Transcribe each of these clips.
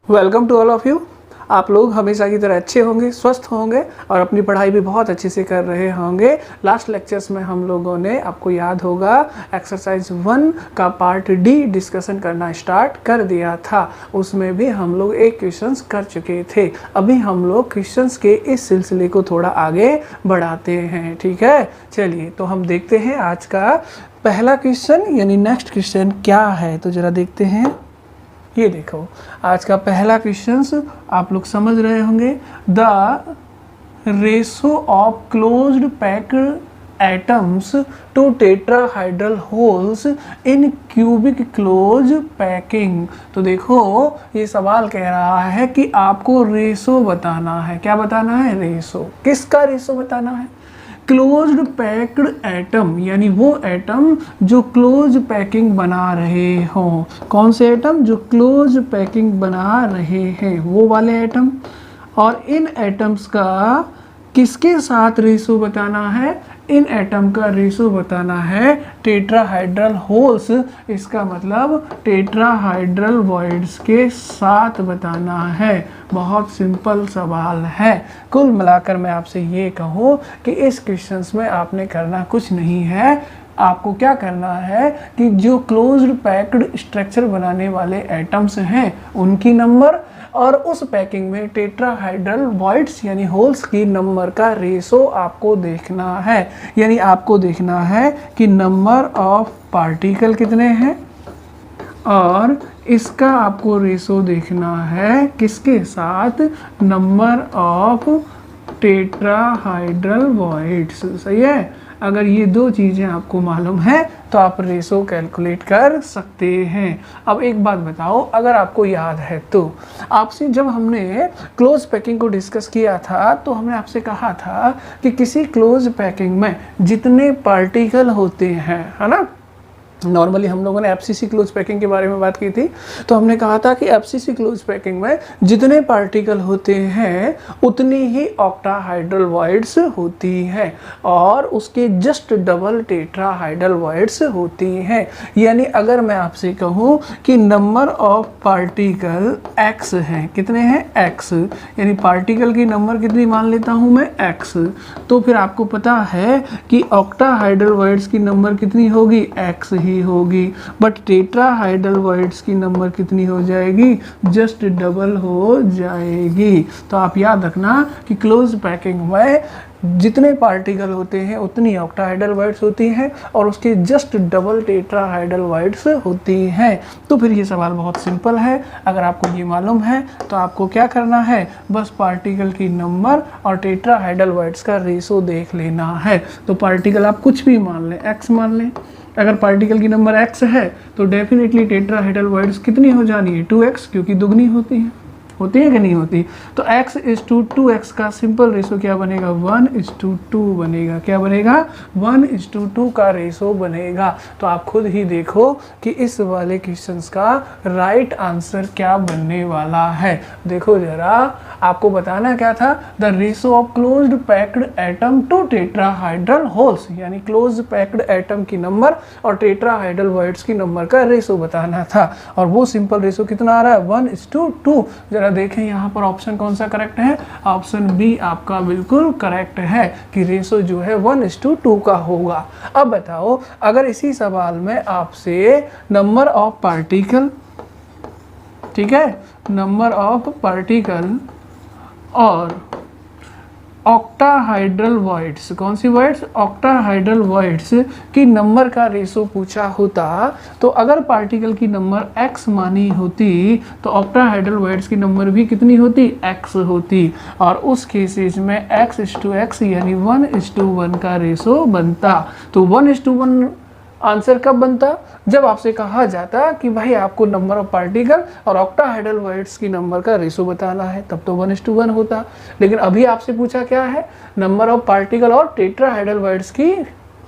Welcome to all of you. आप लोग हमेशा की तरह अच्छे होंगे, स्वस्थ होंगे और अपनी पढ़ाई भी बहुत अच्छे से कर रहे होंगे। लास्ट लेक्चर्स में हम लोगों ने, आपको याद होगा, एक्सरसाइज 1 का पार्ट डी डिस्कशन करना स्टार्ट कर दिया था। उसमें भी हम लोग एक क्वेश्चंस कर चुके थे। अभी हम लोग क्वेश्चंस के इस सिलसिले को थोड़ा आगे बढ़ाते हैं, ठीक है। चलिए तो हम देखते हैं आज का पहला क्वेश्चन यानी नेक्स्ट क्वेश्चन क्या है। तो ज़रा देखते हैं। ये देखो आज का पहला क्वेश्चन आप लोग समझ रहे होंगे। The ratio of closed packed atoms to tetrahedral holes in cubic close packing. तो देखो ये सवाल कह रहा है कि आपको रेशो बताना है। क्या बताना है? रेशो। किसका रेशो बताना है? क्लोज्ड पैक्ड एटम, यानी वो एटम जो क्लोज पैकिंग बना रहे हों। कौन से एटम? जो क्लोज पैकिंग बना रहे हैं, वो वाले एटम। और इन एटम्स का किसके साथ रेशो बताना है? इन एटम का रेशो बताना है टेट्राहाइड्रल होल्स, इसका मतलब टेट्राहाइड्रल वॉइड्स के साथ बताना है। बहुत सिंपल सवाल है। कुल मिलाकर मैं आपसे ये कहूँ कि इस क्वेश्चंस में आपने करना कुछ नहीं है। आपको क्या करना है कि जो क्लोज्ड पैक्ड स्ट्रक्चर बनाने वाले एटम्स हैं उनकी नंबर और उस पैकिंग में टेट्राहाइड्रल वॉइड्स यानी होल्स की नंबर का रेशो आपको देखना है। यानी आपको देखना है कि नंबर ऑफ पार्टिकल कितने हैं और इसका आपको रेशो देखना है किसके साथ? Number of tetrahedral voids. सही है। अगर ये दो चीज़ें आपको मालूम है तो आप रेशो कैलकुलेट कर सकते हैं। अब एक बात बताओ, अगर आपको याद है तो आपसे जब हमने क्लोज पैकिंग को डिस्कस किया था तो हमने आपसे कहा था कि किसी क्लोज पैकिंग में जितने पार्टिकल होते हैं, है ना। नॉर्मली हम लोगों ने एफसीसी क्लोज पैकिंग के बारे में बात की थी। तो हमने कहा था कि एफसीसी क्लोज पैकिंग में जितने पार्टिकल होते हैं उतनी ही ऑक्टाहाइड्रल वॉइड्स होती हैं और उसके जस्ट डबल टेट्राहाइड्रल वॉइड्स होती हैं। यानी अगर मैं आपसे कहूँ कि नंबर ऑफ पार्टिकल x है, कितने हैं? x, यानी पार्टिकल की नंबर कितनी मान लेता हूँ मैं? x। तो फिर आपको पता है कि ऑक्टाहाइड्रल वॉइड्स की नंबर कितनी होगी? x ही होगी। बट टेट्राहाइड्रल वॉइड्स की नंबर कितनी हो जाएगी? जस्ट डबल हो जाएगी। तो आप याद रखना कि क्लोज पैकिंग में जितने पार्टिकल होते हैं उतनी ऑक्टाहाइड्रल वॉइड्स होती हैं और उसके जस्ट डबल टेट्राहाइड्रल वॉइड्स होती हैं। तो फिर ये सवाल बहुत सिंपल है। अगर आपको ये मालूम है तो आपको क्या करना है? बस पार्टिकल की नंबर और टेट्राहाइड्रल वॉइड्स का रेशो देख लेना है। तो पार्टिकल आप कुछ भी मान लें, x मान लें। अगर पार्टिकल की नंबर x है तो डेफिनेटली टेट्राहाइड्रल वॉइड्स कितनी हो जानी है? 2x, क्योंकि दुगनी होती है कि नहीं होती। तो x:2x का सिंपल रेशो क्या बनेगा? 1:2 बनेगा। क्या बनेगा? 1:2 का रेशो बनेगा। तो आप खुद ही देखो कि इस वाले क्वेश्चंस का राइट आंसर क्या बनने वाला है। देखो जरा, आपको बताना क्या था? The ratio of closed packed atom to tetrahedral holes, यानी क्लोज पैक्ड एटम की नंबर और टेट्राहाइड्रल वॉइड्स की नंबर का रेशो बताना था। और वो सिंपल रेशो कितना आ रहा है? 1:2। जरा देखें यहाँ पर ऑप्शन कौन सा करेक्ट है? ऑप्शन बी आपका बिल्कुल करेक्ट है कि रेशो जो है 1:2 का होगा। अब बताओ, अगर इसी सवाल में आपसे नंबर ऑफ पार्टिकल, ठीक है, नंबर ऑफ पार्टिकल और ऑक्टाहाइड्रल वॉइड्स, कौन सी वॉइड्स? ऑक्टाहाइड्रल वॉइड्स की नंबर का रेशो पूछा होता तो अगर पार्टिकल की नंबर x मानी होती तो ऑक्टाहाइड्रल वॉइड्स की नंबर भी कितनी होती? x होती। और उस केसेस में x:x यानी 1:1 का रेशो बनता। तो 1:1 आंसर कब बनता? जब आपसे कहा जाता कि भाई आपको नंबर ऑफ पार्टिकल और ऑक्टाहाइड्रल वॉइड्स की नंबर का रेशो बताना है, तब तो 1:1 होता। लेकिन अभी आपसे पूछा क्या है? नंबर ऑफ पार्टिकल और टेट्राहाइड्रल वॉइड्स की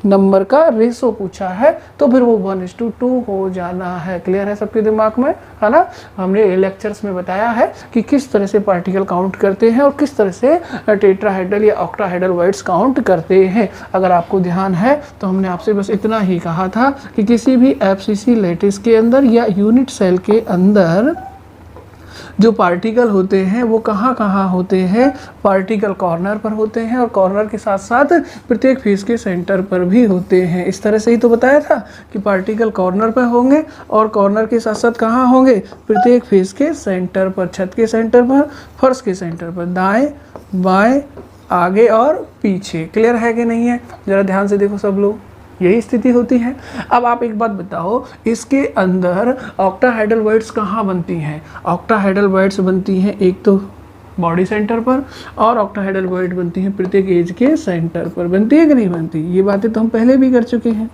नंबर का रेशो पूछा है, तो फिर वो 1:2 हो जाना है। क्लियर है सबके दिमाग में, है ना। हमने लेक्चर्स में बताया है कि किस तरह से पार्टिकल काउंट करते हैं और किस तरह से टेट्राहाइड्रल या ऑक्टाहाइड्रल वॉइड्स काउंट करते हैं। अगर आपको ध्यान है तो हमने आपसे बस इतना ही कहा था कि किसी भी एफसीसी लैटिस के अंदर या यूनिट सेल के अंदर जो पार्टिकल होते हैं वो कहाँ कहाँ होते हैं, पार्टिकल कॉर्नर पर होते हैं और कॉर्नर के साथ साथ प्रत्येक फेस के सेंटर पर भी होते हैं। इस तरह से ही तो बताया था कि पार्टिकल कॉर्नर पर होंगे और कॉर्नर के साथ साथ कहाँ होंगे, प्रत्येक फेस के सेंटर पर, छत के सेंटर पर, फर्श के सेंटर पर, दाएं बाएं आगे और पीछे। क्लियर है कि नहीं है? जरा ध्यान से देखो सब लोग, यही स्थिति होती है। अब आप एक बात बताओ, इसके अंदर ऑक्टाहेड्रल वर्ड्स कहाँ बनती हैं? ऑक्टाहेड्रल वर्ड्स बनती हैं एक तो बॉडी सेंटर पर और ऑक्टाहेड्रल वर्ड बनती हैं प्रत्येक एज के सेंटर पर। बनती है कि नहीं बनती? ये बातें तो हम पहले भी कर चुके हैं।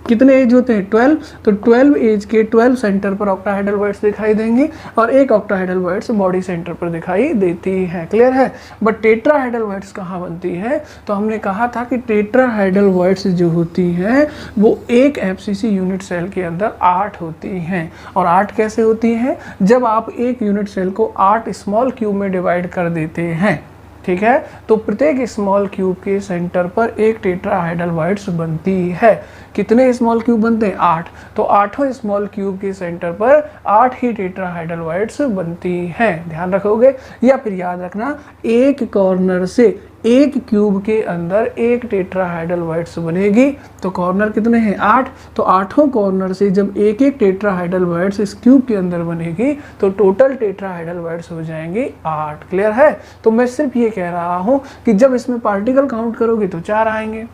कितने एज होते हैं? 12। तो 12 एज के 12 सेंटर पर ऑक्टाहेड्रल वर्ड्स दिखाई देंगे और एक ऑक्टाहेड्रल वर्ड्स बॉडी सेंटर पर दिखाई देती है। क्लियर है? बट टेट्राहेड्रल वर्ड्स कहाँ बनती है? तो हमने कहा था कि टेट्राहेड्रल वर्ड्स जो होती हैं वो एक एफसीसी यूनिट सेल के अंदर 8 होती हैं। और 8 कैसे होती हैं? जब आप एक यूनिट सेल को 8 स्मॉल क्यूब में डिवाइड कर देते हैं, ठीक है, तो प्रत्येक स्मॉल क्यूब के सेंटर पर एक टेट्राहेड्रल वर्ड्स बनती है। कितने स्मॉल क्यूब बनते हैं? 8। तो 8 स्मॉल क्यूब के सेंटर पर 8 ही टेट्राहेड्रल वर्ड्स बनती हैं। ध्यान रखोगे? या फिर याद रखना, एक कॉर्नर से एक क्यूब के अंदर एक टेट्राहेड्रल वर्ड्स बनेगी। तो कॉर्नर कितने हैं? 8। तो 8 कॉर्नर से जब एक एक टेट्राहेड्रल वर्ड्स इस क्यूब के अंदर बनेगी तो टोटल टेट्राहेड्रल वर्ड्स हो जाएंगे 8। क्लियर है? तो मैं सिर्फ ये कह रहा हूँ कि जब इसमें पार्टिकल काउंट करोगे तो 4 आएंगे,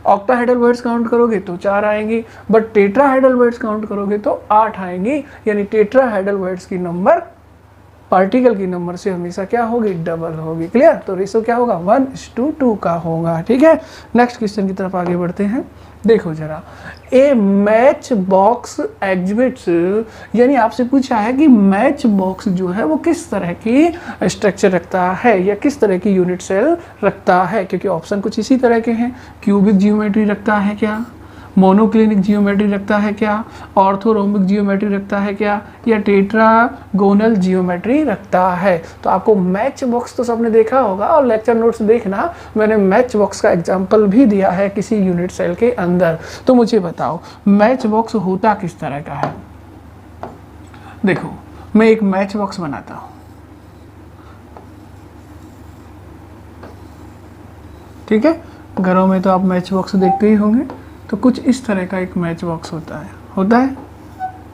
ऑक्टाहेड्रल वर्ड्स काउंट करोगे तो 4 आएंगी, बट टेट्राहेड्रल वर्ड्स काउंट करोगे तो 8 आएंगी। यानी टेट्राहेड्रल वर्ड्स की नंबर पार्टिकल की नंबर से हमेशा क्या होगी? डबल होगी। क्लियर? तो रेशो क्या होगा? 1:2 का होगा। ठीक है, नेक्स्ट क्वेश्चन की तरफ आगे बढ़ते हैं। देखो जरा, ए मैच बॉक्स एग्जिबिट्स, यानी आपसे पूछा है कि मैच बॉक्स जो है वो किस तरह की स्ट्रक्चर रखता है या किस तरह की यूनिट सेल रखता है, क्योंकि ऑप्शन कुछ इसी तरह के हैं। क्यूबिक जियोमेट्री रखता है क्या, मोनोक्लिनिक जियोमेट्री रखता है क्या, ऑर्थोरोम्बिक जियोमेट्री रखता है क्या, या टेट्रागोनल जियोमेट्री रखता है। तो आपको मैच बॉक्स तो सबने देखा होगा और लेक्चर नोट्स देखना, मैंने मैच बॉक्स का एग्जांपल भी दिया है किसी यूनिट सेल के अंदर। तो मुझे बताओ मैच बॉक्स होता किस तरह का है? देखो, मैं एक मैच बॉक्स बनाता हूं, ठीक है, घरों में तो आप मैच बॉक्स देखते ही होंगे। तो कुछ इस तरह का एक मैच बॉक्स होता है,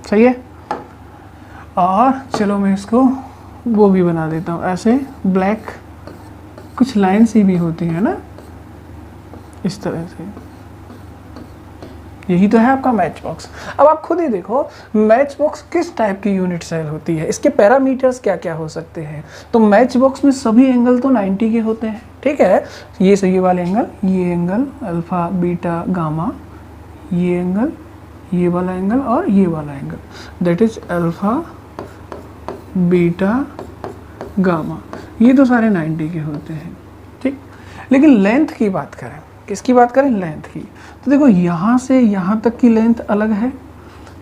सही है। और चलो मैं इसको वो भी बना देता हूँ, ऐसे ब्लैक कुछ लाइन्स ही भी होती है ना, इस तरह से। यही तो है आपका मैच बॉक्स। अब आप खुद ही देखो मैच बॉक्स किस टाइप की यूनिट सेल होती है, इसके पैरामीटर्स क्या क्या हो सकते हैं। तो मैच बॉक्स में सभी एंगल तो 90 के होते हैं, ठीक है। ये सही वाले एंगल, ये एंगल अल्फा बीटा गामा, ये एंगल, ये वाला एंगल और ये वाला angle, that is alpha beta gamma, ये तो सारे 90 के होते हैं, ठीक। लेकिन लेंथ की बात करें, किसकी बात करें? लेंथ की। तो देखो यहाँ से यहाँ तक की लेंथ अलग है,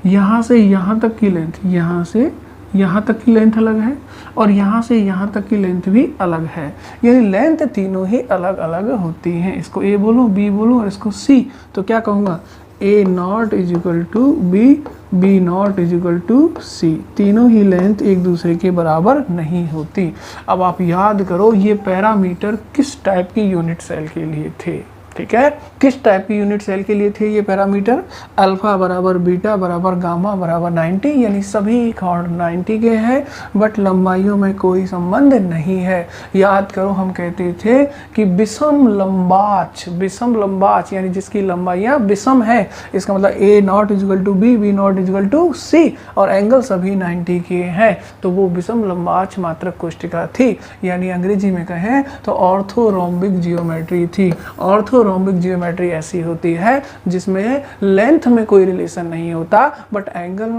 यहाँ से यहाँ तक की लेंथ, यहाँ से यहाँ तक की लेंथ अलग है और यहाँ से यहाँ तक की लेंथ भी अलग है। यानी लेंथ तीनों ही अलग अलग होती हैं। इसको ए बोलो, बी बोलो और इसको सी। तो क्या कहूँगा? A not is equal to B, B not is equal to C. तीनों ही लेंथ एक दूसरे के बराबर नहीं होती। अब आप याद करो ये पैरामीटर किस टाइप की यूनिट सेल के लिए थे, ठीक है। किस टाइप की यूनिट सेल के लिए थे ये पैरामीटर? अल्फा बराबर बीटा बराबर गामा बराबर 90, यानी सभी कोण 90 के हैं, बट लंबाइयों में कोई संबंध नहीं है। याद करो हम कहते थे कि विषम लंबाच, विषम लंबाच यानी जिसकी लंबाइयाँ विषम है, इसका मतलब A not equal to B, B not equal to C, और एंगल सभी 90 के हैं, तो वो विषम लंबाच मात्रक कोष्टिका थी। यानी अंग्रेजी में कहें तो ऑर्थोरोम्बिक जियोमेट्री थी। ऑर्थोरोम्बिक जियोमेट्री ऐसी होती है जिसमें लेंथ में कोई रिलेशन नहीं होता, बट एंगल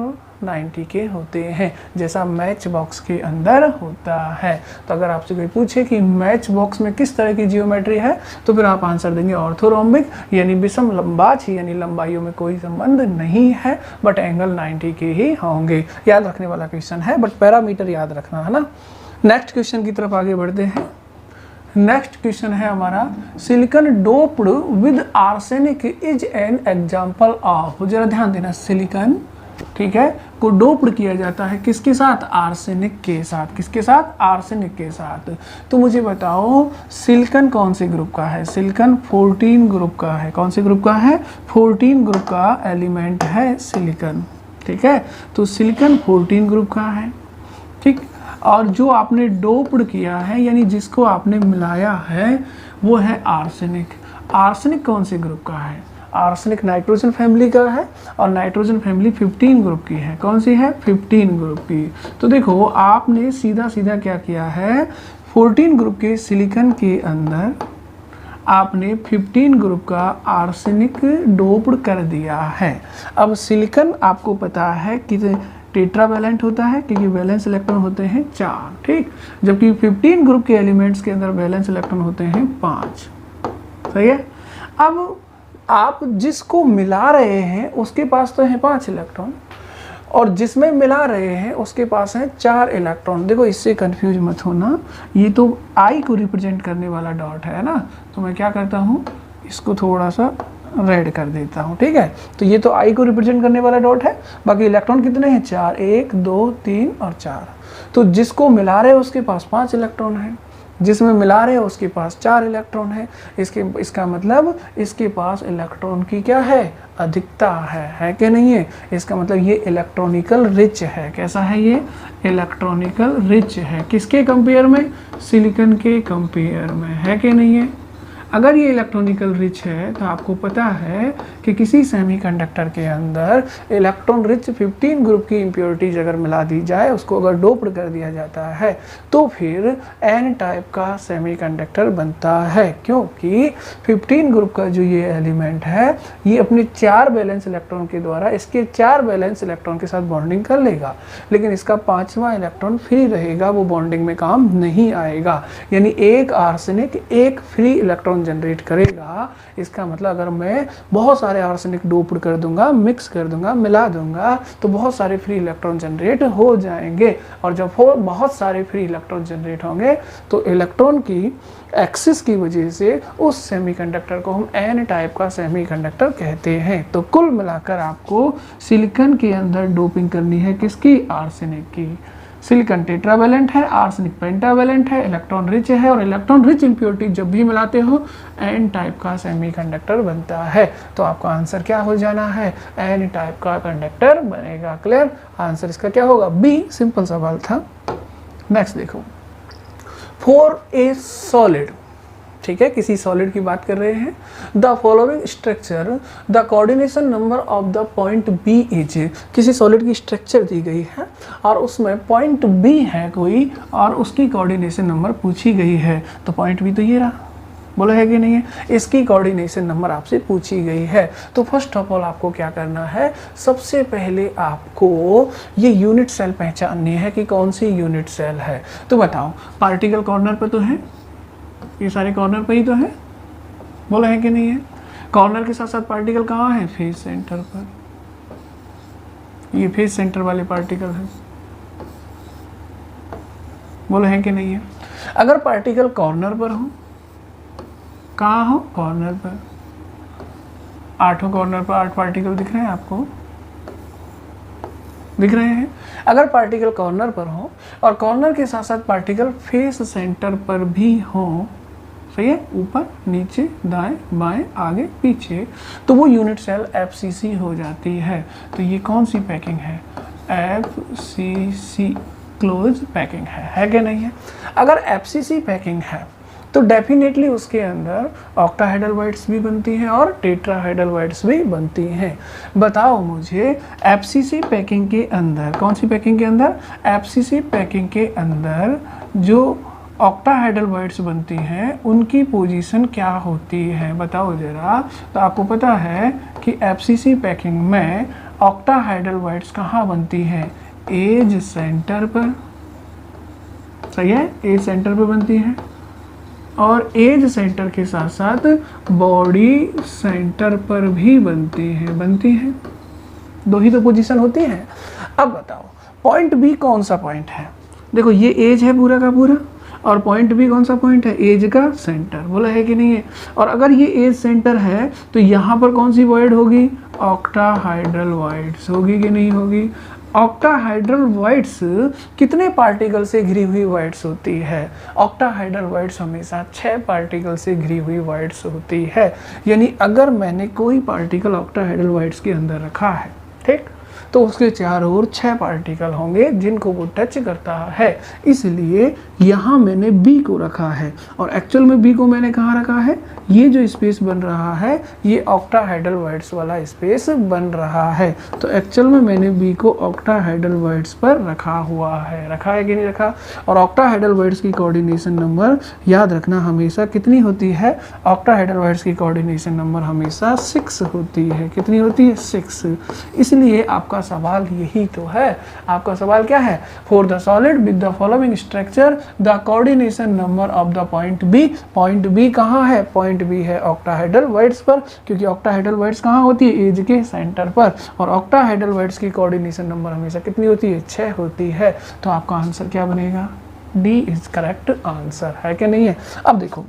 90 के होते हैं, जैसा मैच बॉक्स के अंदर होता है। तो अगर आपसे कोई पूछे कि मैच बॉक्स में किस तरह की जियोमेट्री है, तो फिर आप आंसर देंगे ऑर्थोरोम्बिक, यानी विषम लंबाच, यानी लंबाइयों में कोई संबंध नहीं है, बट एंगल 90 के ही होंगे। याद रखने वाला क्वेश्चन है, बट पैरामीटर याद रखना है ना। नेक्स्ट क्वेश्चन की तरफ आगे बढ़ते हैं। नेक्स्ट क्वेश्चन है हमारा, silicon doped with arsenic is an example of. जरा ध्यान देना, सिलिकॉन, ठीक है, को डोप्ड किया जाता है किसके साथ? आर्सेनिक के साथ। किसके साथ? आर्सेनिक के साथ। तो मुझे बताओ सिलिकॉन कौन से ग्रुप का है? सिलिकॉन 14 ग्रुप का है। कौन से ग्रुप का है? 14 ग्रुप का एलिमेंट है सिलिकॉन। ठीक है, तो सिलिकॉन 14 ग्रुप का है। ठीक, और जो आपने डोप्ड किया है यानी जिसको आपने मिलाया है वो है आर्सेनिक। आर्सेनिक कौन से ग्रुप का है? आर्सेनिक नाइट्रोजन फैमिली का है और नाइट्रोजन फैमिली 15 ग्रुप की है। कौन सी है? 15 ग्रुप की। तो देखो आपने सीधा सीधा क्या किया है, 14 ग्रुप के सिलिकॉन के अंदर आपने 15 ग्रुप का आर्सेनिक डोप्ड कर दिया है। अब सिलिकॉन आपको पता है कि टेट्रावैलेंट होता है क्योंकि वैलेंस इलेक्ट्रॉन होते हैं 4, ठीक, जबकि 15 ग्रुप के एलिमेंट्स के अंदर वैलेंस इलेक्ट्रॉन होते हैं 5। सही है। अब आप जिसको मिला रहे हैं उसके पास तो है 5 इलेक्ट्रॉन और जिसमें मिला रहे हैं उसके पास है 4 इलेक्ट्रॉन। देखो इससे कंफ्यूज मत होना, ये तो आई को रिप्रेजेंट करने वाला डॉट है ना, तो मैं क्या करता हूँ इसको थोड़ा सा रेड कर देता हूँ। ठीक है, तो ये तो आई को रिप्रेजेंट करने वाला डॉट है। बाकी इलेक्ट्रॉन कितने हैं? 4, 1 2 3 और 4। तो जिसको मिला रहे हैं उसके पास 5 इलेक्ट्रॉन है, जिसमें मिला रहे हैं उसके पास 4 इलेक्ट्रॉन है। इसका मतलब इसके पास इलेक्ट्रॉन की क्या है? अधिकता है कि नहीं है? इसका मतलब ये इलेक्ट्रॉनिकल रिच है। कैसा है ये? इलेक्ट्रॉनिकल रिच है। किसके कंपेयर में? सिलिकॉन के कंपेयर में, है कि नहीं है? अगर ये इलेक्ट्रॉनिकल रिच है तो आपको पता है कि किसी सेमीकंडक्टर के अंदर इलेक्ट्रॉन रिच 15 ग्रुप की इम्प्योरिटीज अगर मिला दी जाए, उसको अगर डोप्ड कर दिया जाता है तो फिर एन टाइप का सेमीकंडक्टर बनता है, क्योंकि 15 ग्रुप का जो ये एलिमेंट है ये अपने 4 वैलेंस इलेक्ट्रॉन के द्वारा इसके 4 वैलेंस इलेक्ट्रॉन के साथ बॉन्डिंग कर लेगा, लेकिन इसका 5वां इलेक्ट्रॉन फ्री रहेगा, वो बॉन्डिंग में काम नहीं आएगा। यानी एक आर्सेनिक एक फ्री इलेक्ट्रॉन जनरेट करेगा। इसका मतलब अगर मैं बहुत सारे आर्सेनिक डोप्ड कर दूंगा, मिक्स कर दूंगा, मिला दूंगा तो बहुत सारे फ्री इलेक्ट्रॉन जनरेट हो जाएंगे, और जब बहुत सारे फ्री इलेक्ट्रॉन जनरेट होंगे तो इलेक्ट्रॉन की एक्सिस की वजह से उस सेमीकंडक्टर को हम एन टाइप का सेमीकंडक्टर कहते हैं। तो कुल मिलाकर आपको सिलिकॉन के अंदर डोपिंग करनी है किसकी? आर्सेनिक की। सिलिकॉन टेट्रावैलेंट है, आर्सेनिक पेंटावैलेंट है, इलेक्ट्रॉन रिच है, और इलेक्ट्रॉन रिच इंप्योरिटी जब भी मिलाते हो एन टाइप का सेमीकंडक्टर बनता है। तो आपका आंसर क्या हो जाना है? एन टाइप का कंडक्टर बनेगा। क्लियर? आंसर इसका क्या होगा? बी। सिंपल सवाल था। नेक्स्ट देखो, फॉर ए सॉलिड, ठीक है, किसी सॉलिड की बात कर रहे हैं। The following structure the coordination number of the point B is, किसी सॉलिड की स्ट्रक्चर दी गई है और उसमें पॉइंट बी है कोई और उसकी कोऑर्डिनेशन नंबर पूछी गई है। तो पॉइंट बी तो ये रहा, बोला है कि नहीं है? इसकी कोऑर्डिनेशन नंबर आपसे पूछी गई है। तो फर्स्ट ऑफ ऑल आपको क्या करना है? सबसे पहले आपको ये यूनिट सेल पहचाननी है कि कौन सी यूनिट सेल है। तो बताओ, पार्टिकल कॉर्नर पर तो है, ये सारे कॉर्नर पर ही तो है, बोला है कि नहीं है? कॉर्नर के साथ साथ पार्टिकल कहाँ है? फेस सेंटर पर। ये फेस सेंटर वाले पार्टिकल है, बोला है कि नहीं है? अगर पार्टिकल कॉर्नर पर हो, कहाँ हो? कॉर्नर पर। 8 कॉर्नर पर 8 पार्टिकल दिख रहे हैं आपको? दिख रहे हैं? अगर पार्टिकल कॉर्नर पर हो और कॉर्नर के साथ साथ पार्टिकल फेस सेंटर पर भी हो, सही है, ऊपर नीचे दाएं बाएं आगे पीछे, तो वो यूनिट सेल एफसीसी हो जाती है। तो ये कौन सी पैकिंग है? एफसीसी क्लोज पैकिंग है कि नहीं है? अगर एफसीसी पैकिंग है तो डेफिनेटली उसके अंदर ऑक्टाहेड्रल वाइड्स भी बनती हैं और टेट्राहेड्रल वाइड्स भी बनती हैं। बताओ मुझे, एफसीसी पैकिंग के अंदर, कौन सी पैकिंग के अंदर? एफसीसी पैकिंग के अंदर जो ऑक्टाहेड्रल वाइड्स बनती हैं उनकी पोजीशन क्या होती है? बताओ जरा। तो आपको पता है कि एफसीसी पैकिंग में ऑक्टाहेड्रल वाइड्स कहाँ बनती हैं? एज सेंटर पर, सही है, एज सेंटर पर बनती हैं, और एज सेंटर के साथ साथ बॉडी सेंटर पर भी बनती हैं। दो ही तो पोजीशन होती हैं। अब बताओ, पॉइंट बी कौन सा पॉइंट है? देखो ये एज है पूरा का पूरा, और पॉइंट बी कौन सा पॉइंट है? एज का सेंटर, बोला है कि नहीं है? और अगर ये एज सेंटर है तो यहाँ पर कौन सी वॉइड होगी? ऑक्टाहाइड्रल वॉइड्स होगी कि नहीं होगी? ऑक्टाहाइड्रल वाइट्स कितने पार्टिकल से घिरी हुई वाइट्स होती है? ऑक्टाहाइड्रल वाइट्स हमेशा 6 पार्टिकल से घिरी हुई वाइट्स होती है। यानी अगर मैंने कोई पार्टिकल ऑक्टाहाइड्रल वाइट्स के अंदर रखा है, ठीक, तो उसके चारों ओर 6 पार्टिकल होंगे जिनको वो टच करता है। इसलिए यहाँ मैंने बी को रखा है, और एक्चुअल में बी को मैंने कहाँ रखा है? ये जो स्पेस बन रहा है ये ऑक्टाहाइड्रल वाइट्स वाला स्पेस बन रहा है। तो एक्चुअल में मैंने बी को ऑक्टाहाइड्रल वाइट्स पर रखा हुआ है। रखा है कि नहीं रखा? और ऑक्टाहाइड्रल वाइट्स की कोऑर्डिनेशन नंबर याद रखना हमेशा कितनी होती है? ऑक्टाहाइड्रल वाइट्स की कोऑर्डिनेशन नंबर हमेशा 6 होती है। कितनी होती है? 6। इसलिए आपका सवाल यही तो है। आपका सवाल क्या है? For the solid with the following structure the coordination number of the point B. Point B कहाँ है? पॉइंट बी है ऑक्टाहाइड्रल वाइट्स पर, क्योंकि ऑक्टाहाइड्रल वाइट्स कहाँ होती है? एज के सेंटर पर। और ऑक्टाहाइड्रल वाइट्स की कोऑर्डिनेशन नंबर हमेशा कितनी होती है? 6 होती है। तो आपका आंसर क्या बनेगा? डी इज करेक्ट आंसर, है कि नहीं है? अब देखो,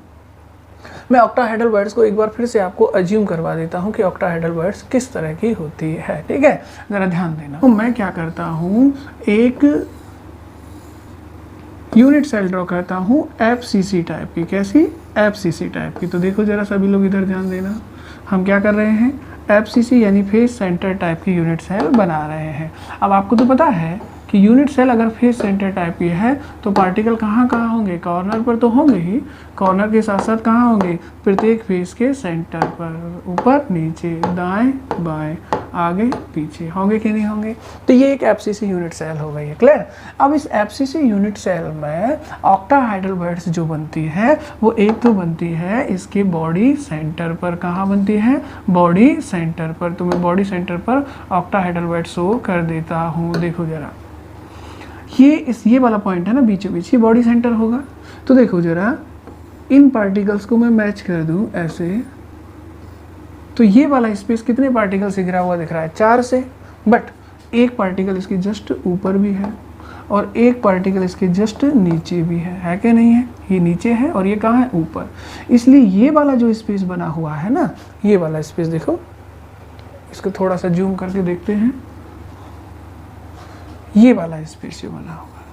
मैं ऑक्टाहाइड्रल वाइट्स को एक बार फिर से आपको अज्यूम करवा देता हूँ कि ऑक्टाहाइड्रल वाइट्स किस तरह की होती है। ठीक है, जरा ध्यान देना। तो मैं क्या करता हूँ, एक यूनिट सेल ड्रॉ करता हूँ एफसीसी टाइप की। कैसी? एफसीसी टाइप की। तो देखो जरा सभी लोग इधर ध्यान देना, हम क्या कर रहे हैं? एफसीसी यानी फेस सेंटर टाइप की यूनिट सेल बना रहे हैं। अब आपको तो पता है कि यूनिट सेल अगर फेस सेंटर टाइप की है तो पार्टिकल कहाँ कहाँ होंगे? कॉर्नर पर तो होंगे ही, कॉर्नर के साथ साथ कहाँ होंगे? प्रत्येक फेस के सेंटर पर, ऊपर नीचे, दाएं बाएं, आगे पीछे, होंगे कि नहीं होंगे? तो ये एक एफसीसी यूनिट सेल हो गई है। क्लियर? अब इस एफसीसी यूनिट सेल में ऑक्टाहाइड्रल वाइट्स जो बनती है वो एक तो बनती है इसके बॉडी सेंटर पर। कहाँ बनती है? बॉडी सेंटर पर। तो मैं बॉडी सेंटर पर ऑक्टाहाइड्रल वाइट शो कर देता हूँ। देखो जरा, ये वाला पॉइंट है ना बीचों बीच, ये बॉडी सेंटर होगा। तो देखो जरा, इन पार्टिकल्स को मैं मैच कर दूं ऐसे, तो ये वाला स्पेस कितने पार्टिकल से घिरा हुआ दिख रहा है? 4 से। बट एक पार्टिकल इसके जस्ट ऊपर भी है और एक पार्टिकल इसके जस्ट नीचे भी है कि नहीं है? ये नीचे है और ये कहाँ है? ऊपर। इसलिए ये वाला जो स्पेस बना हुआ है ना, ये वाला स्पेस देखो, इसको थोड़ा सा जूम करके देखते हैं। ये वाला स्पेस जो बना हुआ है,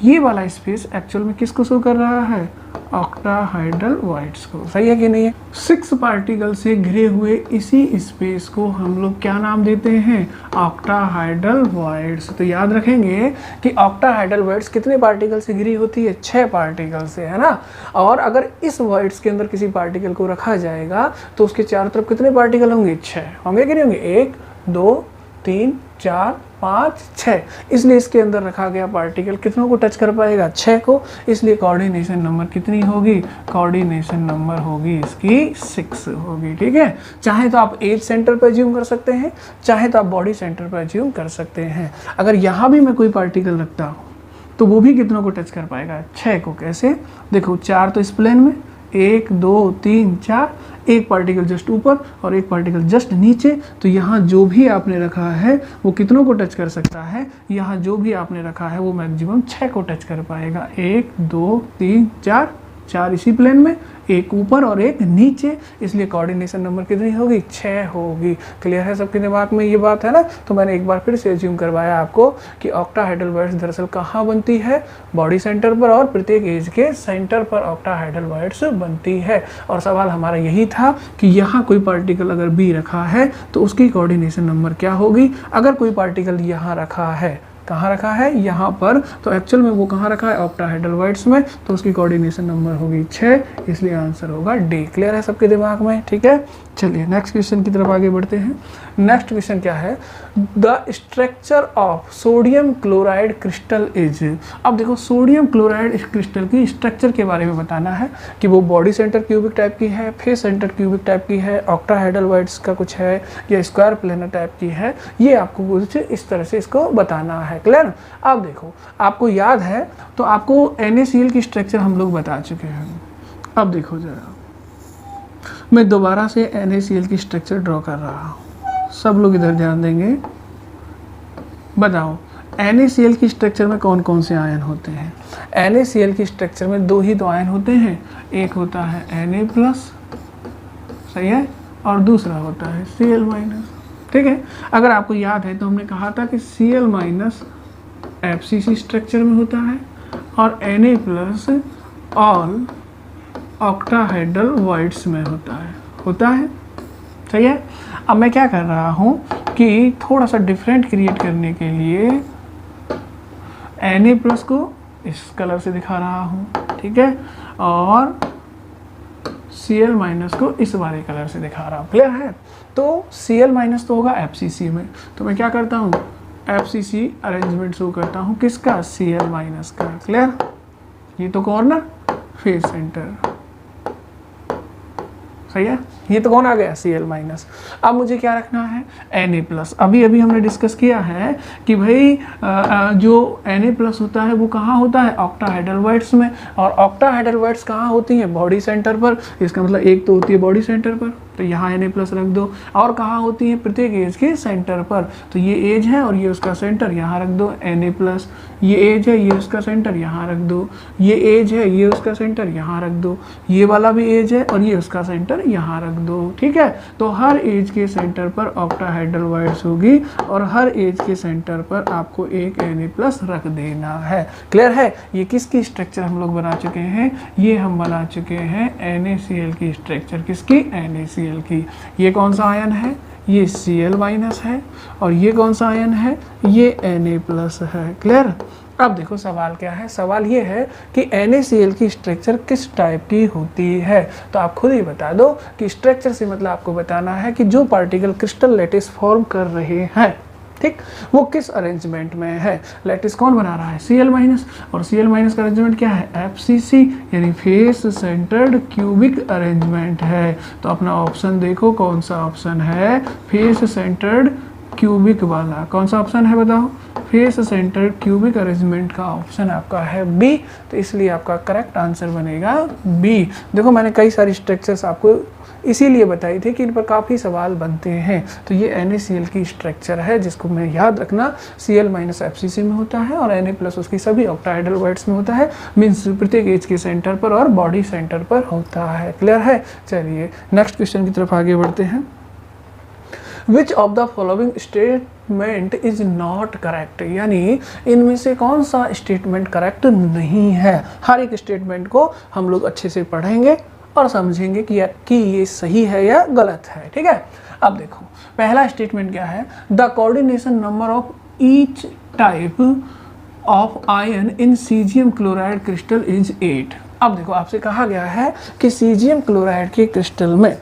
ये वाला स्पेस एक्चुअल में किसको शो कर रहा है? ऑक्टाहाइड्रल वाइट्स को। सही है कि नहीं है? 6 पार्टिकल से घिरे हुए इसी स्पेस को हम लोग क्या नाम देते हैं? Octahedral voids. तो याद रखेंगे कि ऑक्टाहाइड्रल वाइट्स कितने पार्टिकल से घिरी होती है? 6 पार्टिकल से, है ना? और अगर इस वाइट्स के अंदर किसी पार्टिकल को रखा जाएगा तो उसके चारों तरफ कितने पार्टिकल होंगे? 6 होंगे कि नहीं होंगे? 1 2 3 4 5 6। इसलिए इसके अंदर रखा गया पार्टिकल कितनों को टच कर पाएगा? 6 को। इसलिए कोऑर्डिनेशन नंबर कितनी होगी? कोऑर्डिनेशन नंबर होगी इसकी 6 होगी। ठीक है, चाहे तो आप एज सेंटर पर अज्यूम कर सकते हैं, चाहे तो आप बॉडी सेंटर पर अज्यूम कर सकते हैं। अगर यहाँ भी मैं कोई पार्टिकल रखता हूँ तो वो भी कितनों को टच कर पाएगा? 6 को। कैसे? देखो, 4 तो इस प्लेन में, 1 2 3 4, एक पार्टिकल जस्ट ऊपर और एक पार्टिकल जस्ट नीचे। तो यहाँ जो भी आपने रखा है वो कितनों को टच कर सकता है? यहाँ जो भी आपने रखा है वो मैक्सिमम 6 को टच कर पाएगा। 1 2 3 4, 4 इसी प्लेन में, एक ऊपर और एक नीचे। इसलिए कोऑर्डिनेशन नंबर कितनी होगी? 6 होगी। क्लियर है सबके दिमाग में ये बात, है ना? तो मैंने एक बार फिर से अज्यूम करवाया आपको कि ऑक्टाहाइड्रल वाइट्स दरअसल कहाँ बनती है? बॉडी सेंटर पर, और प्रत्येक एज के सेंटर पर ऑक्टाहाइड्रल वाइट्स बनती है। और सवाल हमारा यही था कि यहाँ कोई पार्टिकल अगर बी रखा है तो उसकी कोऑर्डिनेशन नंबर क्या होगी? अगर कोई पार्टिकल यहाँ रखा है, कहाँ रखा है? यहाँ पर, तो एक्चुअल में वो कहाँ रखा है? ऑक्टाहाइड्रल वाइट्स में। तो उसकी कोऑर्डिनेशन नंबर होगी 6, इसलिए आंसर होगा डी। क्लियर है सबके दिमाग में? ठीक है, चलिए नेक्स्ट क्वेश्चन की तरफ आगे बढ़ते हैं। नेक्स्ट क्वेश्चन क्या है? The structure of sodium chloride crystal is. अब देखो, सोडियम क्लोराइड क्रिस्टल की स्ट्रक्चर के बारे में बताना है कि वो बॉडी सेंटर क्यूबिक टाइप की है, फेस सेंटर क्यूबिक टाइप की है, ऑक्टाहाइड्रल वाइट्स का कुछ है, या स्क्वायर प्लेनर टाइप की है। ये आपको कुछ इस तरह से इसको बताना है। क्लियर? अब देखो, आपको याद है तो आपको NaCl की स्ट्रक्चर हम लोग बता चुके हैं। अब देखो जरा, मैं दोबारा से NaCl की स्ट्रक्चर ड्रॉ कर रहा हूँ। सब लोग इधर ध्यान देंगे। बताओ, NaCl की स्ट्रक्चर में कौन कौन से आयन होते हैं? NaCl की स्ट्रक्चर में 2 ही तो आयन होते हैं। एक होता है Na+, सही है, और दूसरा होता है Cl-। ठीक है। अगर आपको याद है तो हमने कहा था कि Cl माइनस FCC स्ट्रक्चर में होता है और Na plus all octahedral voids में होता है। सही है। अब मैं क्या कर रहा हूँ कि थोड़ा सा डिफरेंट क्रिएट करने के लिए Na प्लस को इस कलर से दिखा रहा हूँ, ठीक है, और Cl माइनस को इस वाले कलर से दिखा रहा हूँ। क्लियर है। तो Cl माइनस तो होगा FCC में, तो मैं क्या करता हूँ FCC अरेंजमेंट शो करता हूँ किसका, Cl माइनस का। क्लियर। ये तो कॉर्नर फेस सेंटर, सही है। ये तो कौन आ गया, Cl माइनस। अब मुझे क्या रखना है, Na प्लस। अभी हमने डिस्कस किया है कि भाई जो Na प्लस होता है वो कहाँ होता है, ऑक्टाहेड्रल वॉइड्स में। और ऑक्टाहेड्रल वॉइड्स कहाँ होती हैं, बॉडी सेंटर पर। इसका मतलब एक तो होती है बॉडी सेंटर पर, तो यहाँ Na प्लस रख दो। और कहाँ होती है, प्रत्येक एज के सेंटर पर। तो ये एज है और ये उसका सेंटर, यहाँ रख दो Na प्लस। ये एज है, ये उसका सेंटर, यहाँ रख दो। ये एज है, ये उसका सेंटर, यहाँ रख दो। ये वाला भी एज है और ये उसका सेंटर, यहाँ रख दो। ठीक है। तो हर एज के सेंटर पर ऑक्टाहेड्रल वॉइड्स होगी और हर एज के सेंटर पर आपको एक Na प्लस रख देना है। क्लियर है। ये किसकी स्ट्रक्चर हम लोग बना चुके हैं, ये हम बना चुके हैं NaCl की स्ट्रक्चर। किसकी, NaCl की। ये कौन सा आयन है, ये Cl माइनस है और ये कौन सा आयन है, ये Na प्लस है। क्लियर। अब देखो सवाल क्या है, सवाल ये है कि NaCl की स्ट्रक्चर किस टाइप की होती है। तो आप खुद ही बता दो कि स्ट्रक्चर से मतलब आपको बताना है कि जो पार्टिकल क्रिस्टल लैटिस फॉर्म कर रहे हैं, ठीक, वो किस अरेंजमेंट में है। लैटिस कौन बना रहा है, Cl माइनस। और Cl माइनस का अरेंजमेंट क्या है, FCC यानी फेस सेंटर्ड क्यूबिक अरेंजमेंट है। तो अपना ऑप्शन देखो कौन सा ऑप्शन है, फेस सेंटर्ड क्यूबिक वाला। कौन सा ऑप्शन है बताओ, फेस सेंटर्ड क्यूबिक अरेंजमेंट का ऑप्शन आपका है बी। तो इसलिए आपका करेक्ट आंसर बनेगा बी। देखो मैंने कई सारी स्ट्रक्चर्स आपको इसीलिए बताई थी कि इन पर काफ़ी सवाल बनते हैं। तो ये NaCl की स्ट्रक्चर है जिसको मैं याद रखना, Cl माइनस FCC में होता है और Na प्लस उसकी सभी ऑक्टाहेड्रल वॉइड्स में होता है। मीन्स प्रत्येक एज के सेंटर पर और बॉडी सेंटर पर होता है। क्लियर है। चलिए नेक्स्ट क्वेश्चन की तरफ आगे बढ़ते हैं। Which of the following statement is not correct, यानी इनमें से कौन सा स्टेटमेंट करेक्ट नहीं है। हर एक स्टेटमेंट को हम लोग अच्छे से पढ़ेंगे और समझेंगे कि ये सही है या गलत है। ठीक है। अब देखो पहला स्टेटमेंट क्या है, the coordination number of each type of ion in caesium chloride crystal is 8। अब देखो आपसे कहा गया है कि सीजियम क्लोराइड के क्रिस्टल में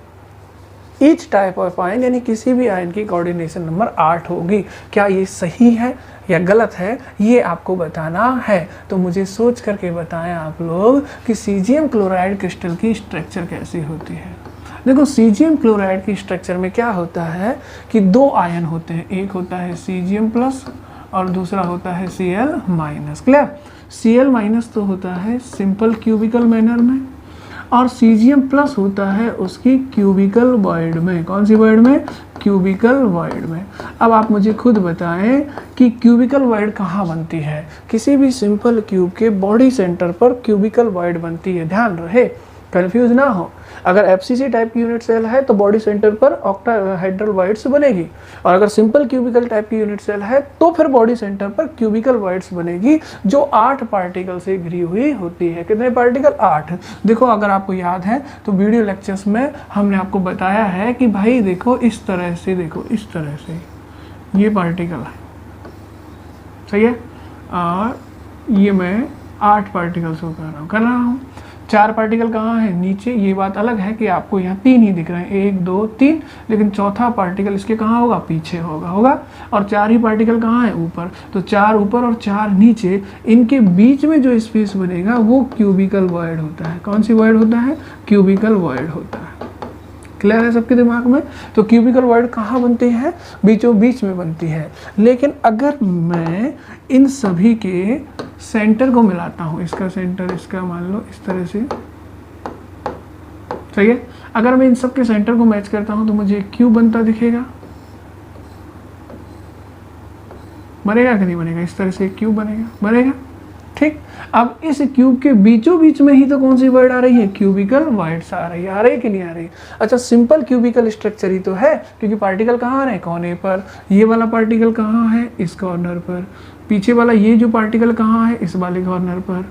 ईच टाइप ऑफ आयन यानी किसी भी आयन की कोऑर्डिनेशन नंबर 8 होगी। क्या ये सही है या गलत है, ये आपको बताना है। तो मुझे सोच करके बताएं आप लोग कि सीजियम क्लोराइड क्रिस्टल की स्ट्रक्चर कैसी होती है। देखो सीजियम क्लोराइड की स्ट्रक्चर में क्या होता है कि दो आयन होते हैं, एक होता है सीजियम प्लस और दूसरा होता है Cl minus. Clear. Cl minus तो होता है सिंपल क्यूबिकल मैनर में और सीजियम प्लस होता है उसकी क्यूबिकल वॉइड में। कौन सी वॉइड में, क्यूबिकल वॉइड में। अब आप मुझे खुद बताएं कि क्यूबिकल वॉइड कहाँ बनती है। किसी भी सिंपल क्यूब के बॉडी सेंटर पर क्यूबिकल वॉइड बनती है, ध्यान रहे, कंफ्यूज ना हो। अगर FCC टाइप की यूनिट सेल है तो बॉडी सेंटर पर ऑक्टाहेड्रल वॉइड्स बनेगी और अगर सिंपल क्यूबिकल टाइप की यूनिट सेल है तो फिर बॉडी सेंटर पर क्यूबिकल वॉइड्स बनेगी जो 8 पार्टिकल से घिरी हुई होती है। कितने पार्टिकल, 8। देखो अगर आपको याद है तो वीडियो लेक्चर्स में हमने आपको बताया है कि भाई देखो इस तरह से, देखो इस तरह से ये पार्टिकल है, सही है, और ये मैं 8 पार्टिकल शो कर रहा हूँ। 4 पार्टिकल कहाँ है, नीचे। ये बात अलग है कि आपको यहाँ 3 ही दिख रहे हैं, 1 2 3, लेकिन चौथा पार्टिकल इसके कहाँ होगा, पीछे होगा। और 4 ही पार्टिकल कहाँ है, ऊपर। तो 4 ऊपर और 4 नीचे, इनके बीच में जो स्पेस बनेगा वो क्यूबिकल वॉइड होता है। कौन सी वॉइड होता है, क्यूबिकल वॉइड होता है। क्लियर है सबके दिमाग में। तो क्यूबिकल वॉइड कहाँ बनती है, बीचों बीच में बनती है। लेकिन अगर मैं इन सभी के सेंटर को मिलाता हूँ, इसका सेंटर इसका मान लो इस तरह से, सही है। अगर मैं इन सब के सेंटर को मैच करता हूँ तो मुझे क्यूब बनता दिखेगा, बनेगा कि नहीं बनेगा, इस तरह से क्यूब बनेगा। ठीक। अब इस क्यूब के बीचों बीच में ही तो कौन सी वर्ड आ रही है, क्यूबिकल वॉइड्स आ रही है। आ रही है कि नहीं आ रही? अच्छा, सिंपल क्यूबिकल स्ट्रक्चर ही तो है, क्योंकि पार्टिकल कहाँ आ रहे हैं, कोने पर। ये वाला पार्टिकल कहाँ है, इस कॉर्नर पर। पीछे वाला ये जो पार्टिकल कहाँ है, इस वाले कॉर्नर पर।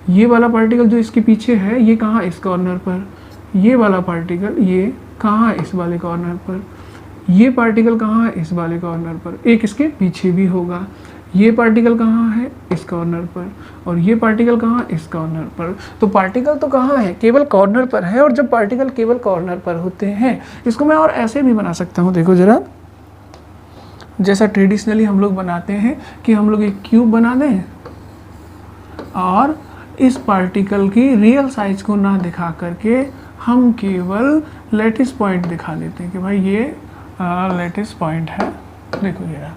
ये वाला पार्टिकल जो इसके पीछे है, ये कहाँ, इस कॉर्नर पर। ये वाला पार्टिकल ये कहाँ है, इस वाले कॉर्नर पर। ये पार्टिकल कहाँ है, इस वाले कॉर्नर पर। एक इसके पीछे भी होगा। ये पार्टिकल कहाँ है, इस कॉर्नर पर। और ये पार्टिकल कहाँ है, इस कॉर्नर पर। तो पार्टिकल तो कहाँ है, केवल कॉर्नर पर है। और जब पार्टिकल केवल कॉर्नर पर होते हैं, इसको मैं और ऐसे भी बना सकता हूँ। देखो जरा, जैसा ट्रेडिशनली हम लोग बनाते हैं कि हम लोग एक क्यूब बना दें और इस पार्टिकल की रियल साइज को ना दिखा करके हम केवल लेटिस पॉइंट दिखा देते हैं कि भाई ये लेटिस पॉइंट है। देखो ये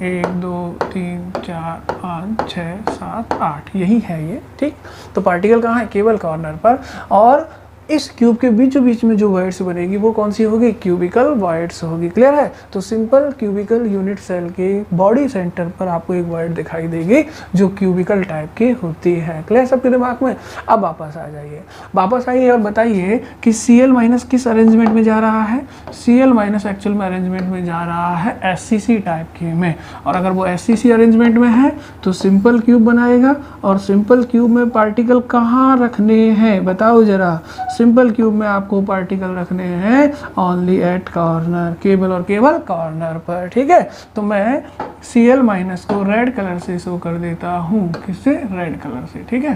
1 2 3 4 5 6 7 8 यही है ये, ठीक। तो पार्टिकल कहाँ है, केवल कॉर्नर पर। और इस क्यूब के बीचों बीच में जो वॉइड्स बनेगी वो कौन सी होगी, क्यूबिकल वॉइड्स होगी। क्लियर है? तो सिंपल क्यूबिकल यूनिट सेल के बॉडी सेंटर पर आपको एक वॉइड दिखाई देगी जो क्यूबिकल टाइप की होती है। क्लियर सबके दिमाग में? अब वापस आ जाइए, वापस आइए और बताइए कि Cl माइनस किस अरेंजमेंट में जा रहा है। Cl माइनस एक्चुअल में अरेंजमेंट में जा रहा है SCC टाइप के में। और अगर वो SCC अरेंजमेंट में है तो सिंपल क्यूब बनाएगा। और सिंपल क्यूब में पार्टिकल कहाँ रखने हैं, बताओ जरा। सिंपल क्यूब में आपको पार्टिकल रखने हैं ओनली एट कॉर्नर, केवल और केवल कॉर्नर पर, ठीक है। तो मैं Cl माइनस को रेड कलर से शो कर देता हूँ, किससे, रेड कलर से, ठीक है।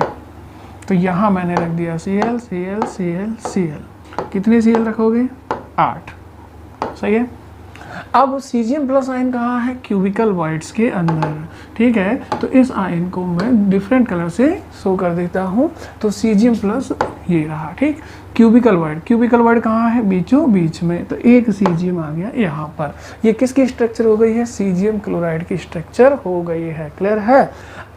तो यहाँ मैंने रख दिया Cl Cl Cl Cl। कितने Cl रखोगे, 8, सही है। अब Cgm प्लस आयन कहाँ है, क्यूबिकल वॉइड्स के अंदर, ठीक है। तो इस आयन को मैं डिफरेंट कलर से शो कर देता हूँ। तो Cgm प्लस ये रहा, ठीक। क्यूबिकल वॉइड, क्यूबिकल वॉइड कहाँ है, बीचों बीच में। तो एक Cgm आ गया यहाँ पर। ये किसकी स्ट्रक्चर हो गई है, Cgm क्लोराइड की स्ट्रक्चर हो गई है। क्लियर है?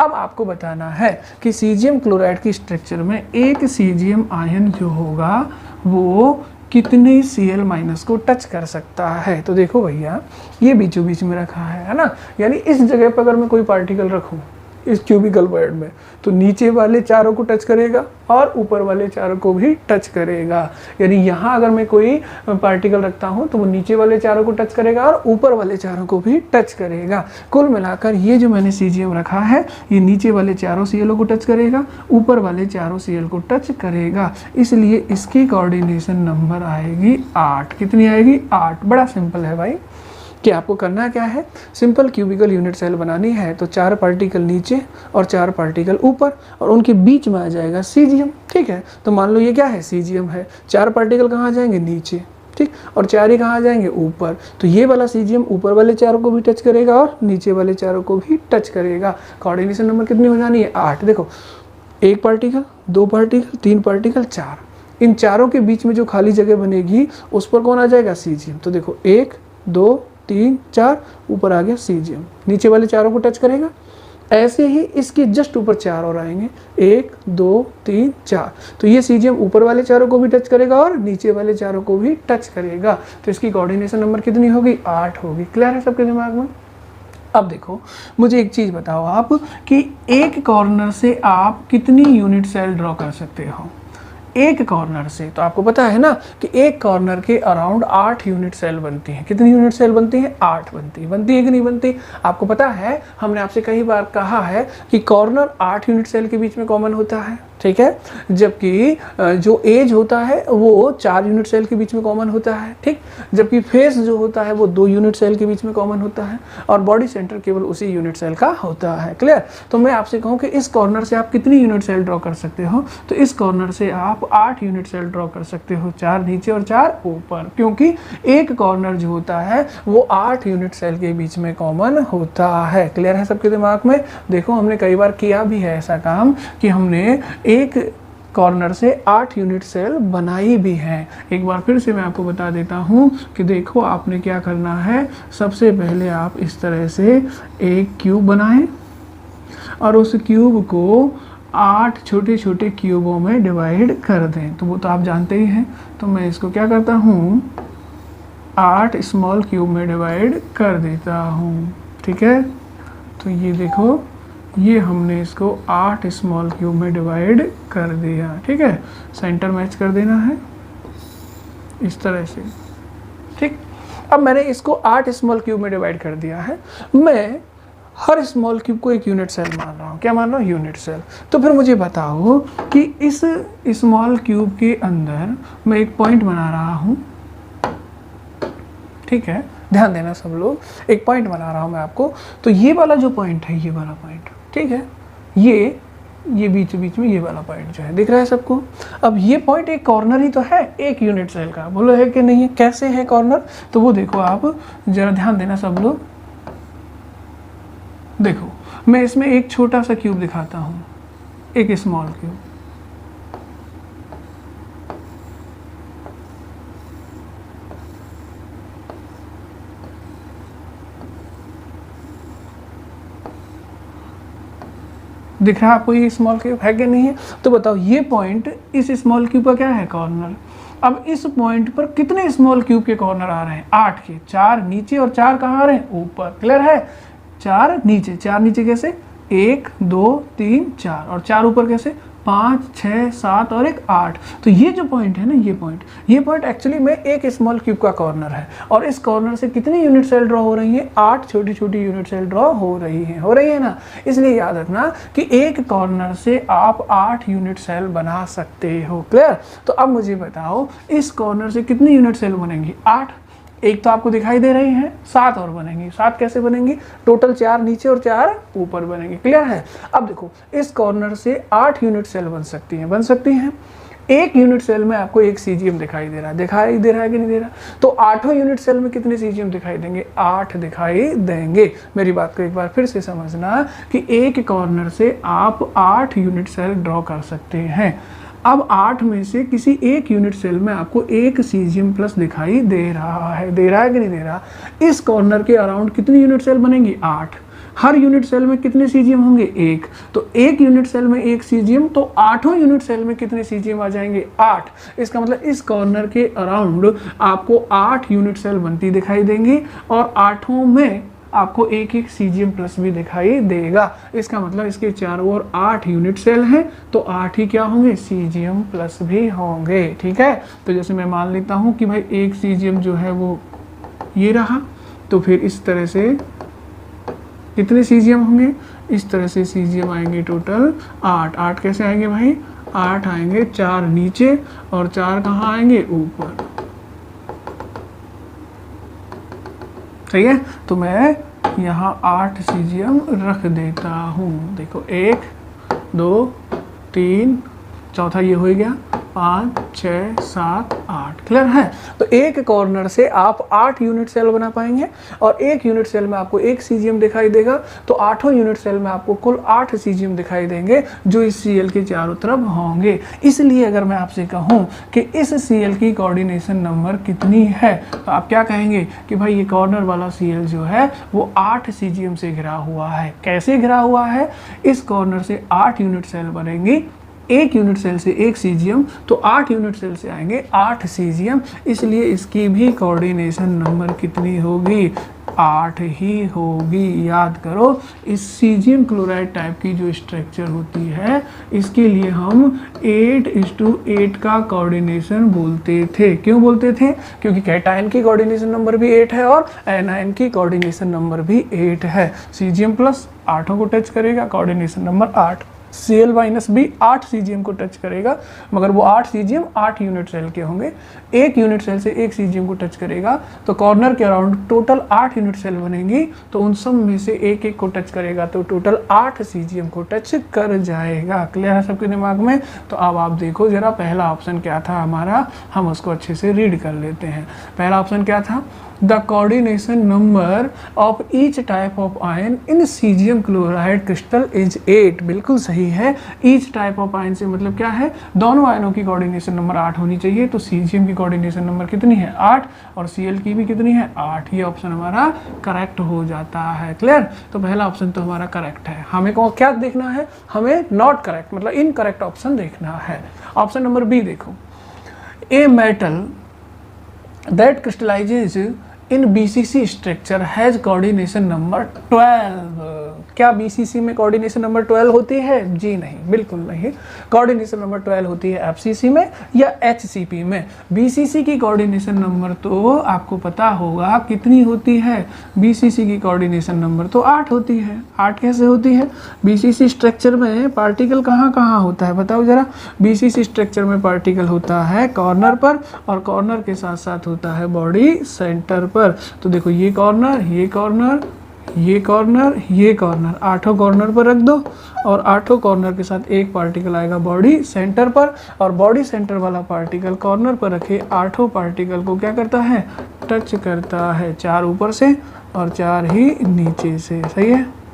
अब आपको बताना है कि Cgm क्लोराइड की स्ट्रक्चर में एक Cgm आयन जो होगा वो कितने Cl माइनस को टच कर सकता है। तो देखो भैया, ये बीचों बीच में रखा है ना। यानी इस जगह पर अगर मैं कोई पार्टिकल रखूं इस क्यूबिकल वॉइड में, तो नीचे वाले चारों को टच करेगा और ऊपर वाले चारों को भी टच करेगा। यानी यहाँ अगर मैं कोई पार्टिकल रखता हूँ तो वो नीचे वाले चारों को टच करेगा और ऊपर वाले चारों को भी टच करेगा। कुल मिलाकर ये जो मैंने Cgm रखा है, ये नीचे वाले चारों Cl को टच करेगा, ऊपर वाले चारों Cl को टच करेगा। इसलिए इसकी कोऑर्डिनेशन नंबर आएगी 8। कितनी आएगी, 8। बड़ा सिंपल है भाई कि आपको करना क्या है, सिंपल क्यूबिकल यूनिट सेल बनानी है तो 4 पार्टिकल नीचे और 4 पार्टिकल ऊपर और उनके बीच में आ जाएगा Cgm, ठीक है। तो मान लो ये क्या है, Cgm है। 4 पार्टिकल कहाँ आ जाएंगे, नीचे, ठीक। और 4 ही कहाँ आ जाएंगे, ऊपर। तो ये वाला Cgm ऊपर वाले चारों को भी टच करेगा और नीचे वाले चारों को भी टच करेगा। कोऑर्डिनेशन नंबर कितनी हो जानी है, 8। देखो, 1 पार्टिकल, 2 पार्टिकल, 3 पार्टिकल, 4। इन चारों के बीच में जो खाली जगह बनेगी उस पर कौन आ जाएगा, Cgm। तो देखो 1 2 3 4, ऊपर आ गया Cgm, नीचे वाले चारों को टच करेगा। ऐसे ही इसके जस्ट ऊपर 4 और आएंगे, 1 2 3 4। तो ये Cgm ऊपर वाले चारों को भी टच करेगा और नीचे वाले चारों को भी टच करेगा। तो इसकी कोऑर्डिनेशन नंबर कितनी होगी, 8 होगी। क्लियर है सबके दिमाग में? अब देखो, मुझे एक चीज़ बताओ आप कि एक कॉर्नर से आप कितनी यूनिट सेल ड्रॉ कर सकते हो, एक कॉर्नर से। तो आपको पता है ना कि एक कॉर्नर के अराउंड 8 यूनिट सेल बनती हैं। कितनी यूनिट सेल बनती हैं, 8 बनती है कि नहीं बनती? आपको पता है, हमने आपसे कई बार कहा है कि कॉर्नर 8 यूनिट सेल के बीच में कॉमन होता है, ठीक है। जबकि जो एज होता है वो 4 यूनिट सेल के बीच में कॉमन होता है, ठीक। जबकि फेस जो होता है वो 2 यूनिट सेल के बीच में कॉमन होता है और बॉडी सेंटर केवल उसी यूनिट सेल का होता है। क्लियर? तो मैं आपसे कहूँ कि इस कॉर्नर से आप कितनी यूनिट सेल ड्रॉ कर सकते हो, तो इस कॉर्नर से आप 8 यूनिट सेल ड्रॉ कर सकते हो, 4 नीचे और 4 ऊपर, क्योंकि एक कॉर्नर जो होता है वो 8 यूनिट सेल के बीच में कॉमन होता है। क्लियर है सबके दिमाग में? देखो, हमने कई बार किया भी है ऐसा काम कि हमने एक कॉर्नर से 8 यूनिट सेल बनाई भी है। एक बार फिर से मैं आपको बता देता हूँ कि देखो, आपने क्या करना है। सबसे पहले आप इस तरह से एक क्यूब बनाएं और उस क्यूब को 8 छोटे छोटे क्यूबों में डिवाइड कर दें। तो वो तो आप जानते ही हैं। तो मैं इसको क्या करता हूँ, 8 स्मॉल क्यूब में डिवाइड कर देता हूँ, ठीक है। तो ये देखो, ये हमने इसको 8 स्मॉल क्यूब में डिवाइड कर दिया, ठीक है। सेंटर मैच कर देना है इस तरह से, ठीक। अब मैंने इसको 8 स्मॉल क्यूब में डिवाइड कर दिया है। मैं हर स्मॉल क्यूब को एक यूनिट सेल मान रहा हूँ। क्या मान रहा हूँ? Unit cell. तो फिर मुझे बताओ कि इस स्मॉल क्यूब के अंदर मैं एक पॉइंट बना रहा हूँ, ठीक है, ध्यान देना सब लोग, एक पॉइंट बना रहा हूँ मैं आपको। तो ये वाला जो पॉइंट है, ये वाला पॉइंट, ठीक है, ये बीच बीच में ये वाला पॉइंट जो है दिख रहा है सबको। अब ये पॉइंट एक कॉर्नर ही तो है एक यूनिट सेल का, बोलो है कि नहीं है? कैसे है कॉर्नर? तो वो देखो, आप जरा ध्यान देना सब लोग। देखो, मैं इसमें एक छोटा सा क्यूब दिखाता हूँ, एक स्मॉल क्यूब। दिख रहा है आपको ये स्मॉल क्यूब है कि नहीं है? तो बताओ, ये पॉइंट इस स्मॉल क्यूब का क्या है? कॉर्नर। अब इस पॉइंट पर कितने स्मॉल क्यूब के कॉर्नर आ रहे हैं? 8 के। 4 नीचे और 4 कहाँ आ रहे हैं? ऊपर। क्लियर है? 4 नीचे। 4 नीचे कैसे? 1 2 3 4, और 4 ऊपर कैसे? 5 6 7 और 1 8। तो ये जो पॉइंट है ना, ये पॉइंट एक्चुअली में एक स्मॉल क्यूब का कॉर्नर है। और इस कॉर्नर से कितनी यूनिट सेल ड्रॉ हो रही है? 8 छोटी छोटी यूनिट सेल ड्रॉ हो रही है ना। इसलिए याद रखना कि एक कॉर्नर से आप 8 यूनिट सेल बना सकते हो। क्लियर? तो अब मुझे बताओ, इस कॉर्नर से कितनी यूनिट सेल बनेंगी? 8। एक तो आपको दिखाई दे रही है, 7 और बनेंगी। 7 कैसे बनेंगी? टोटल 4 नीचे और 4 ऊपर बनेंगी। क्लियर है? अब देखो, इस कॉर्नर से 8 यूनिट सेल बन सकती हैं। एक यूनिट सेल में आपको एक सीजीएम दिखाई दे रहा है कि नहीं दे रहा? तो 8 यूनिट सेल में कितने सीजीएम दिखाई देंगे? 8 दिखाई देंगे। मेरी बात को एक बार फिर से समझना कि एक कॉर्नर से आप 8 यूनिट सेल ड्रॉ कर सकते हैं। अब 8 में से किसी एक यूनिट सेल में आपको एक सीजीएम प्लस दिखाई दे रहा है कि नहीं दे रहा? इस कॉर्नर के अराउंड कितनी यूनिट सेल बनेंगी? 8। हर यूनिट सेल में कितने सीजीएम होंगे? 1। तो एक यूनिट सेल में एक सीजीएम, तो 8 यूनिट सेल में कितने सीजीएम आ जाएंगे? 8। इसका मतलब इस कॉर्नर के अराउंड आपको 8 यूनिट सेल बनती दिखाई देंगी, और 8 में आपको एक एक सीजीएम प्लस भी दिखाई देगा। इसका मतलब इसके चारों ओर 8 यूनिट सेल हैं, तो 8 ही क्या होंगे? सीजीएम प्लस भी होंगे। ठीक है? तो जैसे मैं मान लेता हूँ कि भाई एक सीजीएम जो है वो ये रहा, तो फिर इस तरह से कितने सीजीएम होंगे? इस तरह से सीजीएम आएंगे टोटल 8। 8 कैसे आएंगे भाई? 8 आएंगे 4 नीचे और 4 कहाँ आएंगे? ऊपर। सही है? तो मैं यहाँ 8 सीजीएम रख देता हूँ। देखो 1 2 3, चौथा ये हो गया, 5 6 7 8। क्लियर है? तो एक कॉर्नर से आप 8 यूनिट सेल बना पाएंगे, और एक यूनिट सेल में आपको एक सीजीएम दिखाई देगा, तो 8 यूनिट सेल में आपको कुल 8 सीजीएम दिखाई देंगे, जो इस सीएल के चारों तरफ होंगे। इसलिए अगर मैं आपसे कहूँ कि इस सीएल की कोऑर्डिनेशन नंबर कितनी है, तो आप क्या कहेंगे कि भाई ये कॉर्नर वाला सीएल जो है वो 8 सीजीएम से घिरा हुआ है। कैसे घिरा हुआ है? इस कॉर्नर से 8 यूनिट सेल बनेंगी, एक यूनिट सेल से एक सीजीएम, तो 8 यूनिट सेल से आएंगे 8 सीजीएम। इसलिए इसकी भी कोऑर्डिनेशन नंबर कितनी होगी? 8 ही होगी। याद करो, इस सीजियम क्लोराइड टाइप की जो स्ट्रक्चर होती है, इसके लिए हम 8:8 का कोऑर्डिनेशन बोलते थे। क्यों बोलते थे? क्योंकि कैटायन की कोऑर्डिनेशन नंबर भी 8 है और एनायन की कोऑर्डिनेशन नंबर भी 8 है। सीजियम प्लस 8 को टच करेगा, कोऑर्डिनेशन नंबर 8। Cl माइनस भी 8 सीजीएम को टच करेगा, मगर वो 8 सीजीएम 8 यूनिट सेल के होंगे। एक यूनिट सेल से एक सीजीएम को टच करेगा, तो कॉर्नर के अराउंड टोटल 8 यूनिट सेल बनेंगी, तो उन सब में से एक एक को टच करेगा, तो टोटल 8 सीजीएम को टच कर जाएगा। क्लियर है सबके दिमाग में? तो अब आप देखो जरा, पहला ऑप्शन क्या था हमारा, हम उसको अच्छे से रीड कर लेते हैं। पहला ऑप्शन क्या था? The coordination number of each type of ion in caesium chloride crystal is 8। बिल्कुल सही है। ईच टाइप ऑफ आयन से मतलब क्या है? दोनों आयनों की कोऑर्डिनेशन नंबर 8 होनी चाहिए। तो सीजियम की कोऑर्डिनेशन नंबर कितनी है? 8, और सीएल की भी कितनी है? 8। ये ऑप्शन हमारा करेक्ट हो जाता है। क्लियर? तो पहला ऑप्शन तो हमारा करेक्ट है। हमें को क्या देखना है? हमें नॉट करेक्ट मतलब इनकरेक्ट ऑप्शन देखना है। ऑप्शन नंबर बी देखो, a metal that crystallizes in BCC structure has coordination number 12। क्या BCC में कोऑर्डिनेशन नंबर 12 होती है? जी नहीं, बिल्कुल नहीं। कोऑर्डिनेशन नंबर 12 होती है FCC में या HCP में। BCC की कोऑर्डिनेशन नंबर तो आपको पता होगा कितनी होती है। BCC की कोऑर्डिनेशन नंबर तो 8 होती है। 8 कैसे होती है? BCC स्ट्रक्चर में पार्टिकल कहाँ कहाँ होता है बताओ जरा। BCC स्ट्रक्चर में पार्टिकल होता है कॉर्नर पर, और कॉर्नर के साथ साथ होता है बॉडी सेंटर पर। तो देखो ये कॉर्नर, ये कॉर्नर, ये कॉर्नर, ये कॉर्नर, 8 कॉर्नर पर रख दो, और 8 कॉर्नर के साथ एक पार्टिकल आएगा बॉडी सेंटर पर, और बॉडी सेंटर वाला पार्टिकल कॉर्नर पर रखे 8 पार्टिकल को क्या करता है? टच करता है। 4 ऊपर से और 4 ही नीचे से। सही है,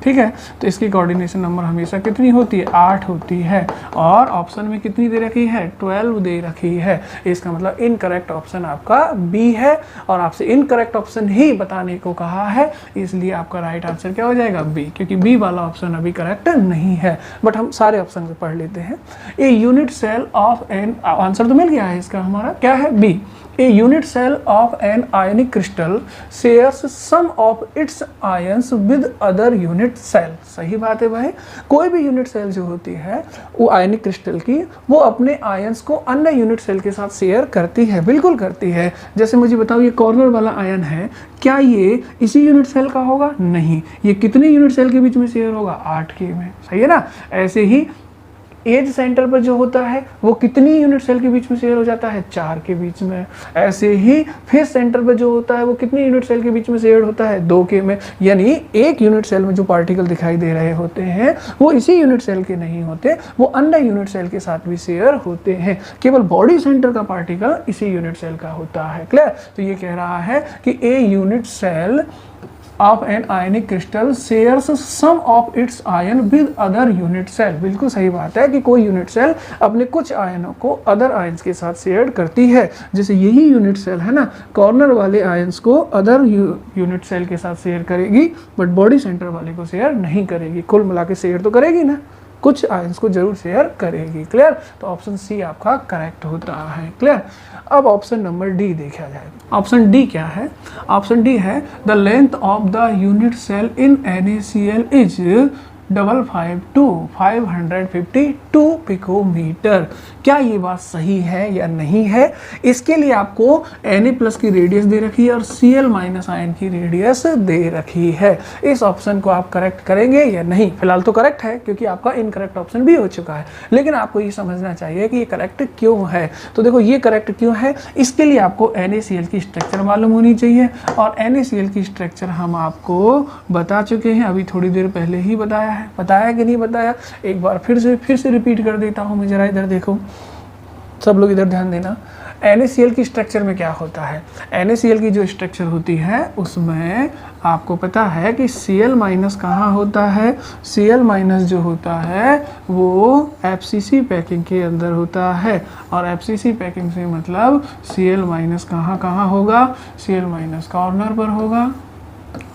ठीक है। तो इसकी कोऑर्डिनेशन नंबर हमेशा कितनी होती है? 8 होती है। और ऑप्शन में कितनी दे रखी है? 12 दे रखी है। इसका मतलब इनकरेक्ट ऑप्शन आपका बी है, और आपसे इनकरेक्ट ऑप्शन ही बताने को कहा है, इसलिए आपका राइट आंसर क्या हो जाएगा? बी, क्योंकि बी वाला ऑप्शन अभी करेक्ट नहीं है। बट हम सारे ऑप्शन से पढ़ लेते हैं। A unit cell of an, answer तो मिल गया है इसका, हमारा क्या है? B. A unit cell of an ionic crystal shares some of its ions with other unit cell। सही बात है भाई। कोई भी यूनिट सेल जो होती है वो आयनिक क्रिस्टल की, वो अपने आयंस को अन्य यूनिट सेल के साथ शेयर करती है। बिल्कुल करती है। जैसे मुझे बताओ, ये कॉर्नर वाला आयन है, क्या ये इसी यूनिट सेल का होगा? नहीं। ये कितने यूनिट सेल के बीच में शेयर होगा? 8 के में। सही है ना। ऐसे ही एज सेंटर पर जो होता है वो कितनी यूनिट सेल के बीच में शेयर हो जाता है? 4 के बीच में। ऐसे ही फेस सेंटर पर जो होता है वो कितनी यूनिट सेल के बीच में शेयर होता है? 2 के में। यानी एक यूनिट सेल में जो पार्टिकल दिखाई दे रहे होते हैं वो इसी यूनिट सेल के नहीं होते, वो अन्य यूनिट सेल के साथ भी शेयर होते हैं। केवल बॉडी सेंटर का पार्टिकल इसी यूनिट सेल का होता है। क्लियर? तो ये कह रहा है कि a unit cell of an ionic crystal shares some of its ion with other unit cell। बिल्कुल सही बात है कि कोई यूनिट सेल अपने कुछ आयनों को अदर आयंस के साथ शेयर करती है। जैसे यही यूनिट सेल है ना, कॉर्नर वाले आयंस को अदर यूनिट सेल के साथ शेयर करेगी, बट बॉडी सेंटर वाले को शेयर नहीं करेगी। कुल मिला के शेयर तो करेगी ना, कुछ आयंस को जरूर शेयर करेगी। क्लियर? तो ऑप्शन सी आपका करेक्ट होता है। क्लियर? अब ऑप्शन नंबर डी देखा जाए। ऑप्शन डी क्या है? ऑप्शन डी है the length of the unit cell in NaCl is 552 picometre. क्या ये बात सही है या नहीं है? इसके लिए आपको Na+ की रेडियस दे रखी है और Cl- आयन की रेडियस दे रखी है। इस ऑप्शन को आप करेक्ट करेंगे या नहीं? फिलहाल तो करेक्ट है क्योंकि आपका इनकरेक्ट ऑप्शन भी हो चुका है, लेकिन आपको ये समझना चाहिए कि ये करेक्ट क्यों है। तो देखो ये करेक्ट क्यों है, इसके लिए आपको NaCl की स्ट्रक्चर मालूम होनी चाहिए, और NaCl की स्ट्रक्चर हम आपको बता चुके हैं, अभी थोड़ी देर पहले ही बताया है। बताया कि नहीं बताया? एक बार फिर से रिपीट कर देता हूँ मैं। जरा इधर देखो, सब लोग इधर ध्यान देना। NaCl की स्ट्रक्चर में क्या होता है? NaCl की जो स्ट्रक्चर होती है उसमें आपको पता है कि Cl- कहाँ होता है? Cl- जो होता है वो FCC पैकिंग के अंदर होता है, और FCC पैकिंग से मतलब Cl- कहाँ कहाँ होगा? Cl- कॉर्नर पर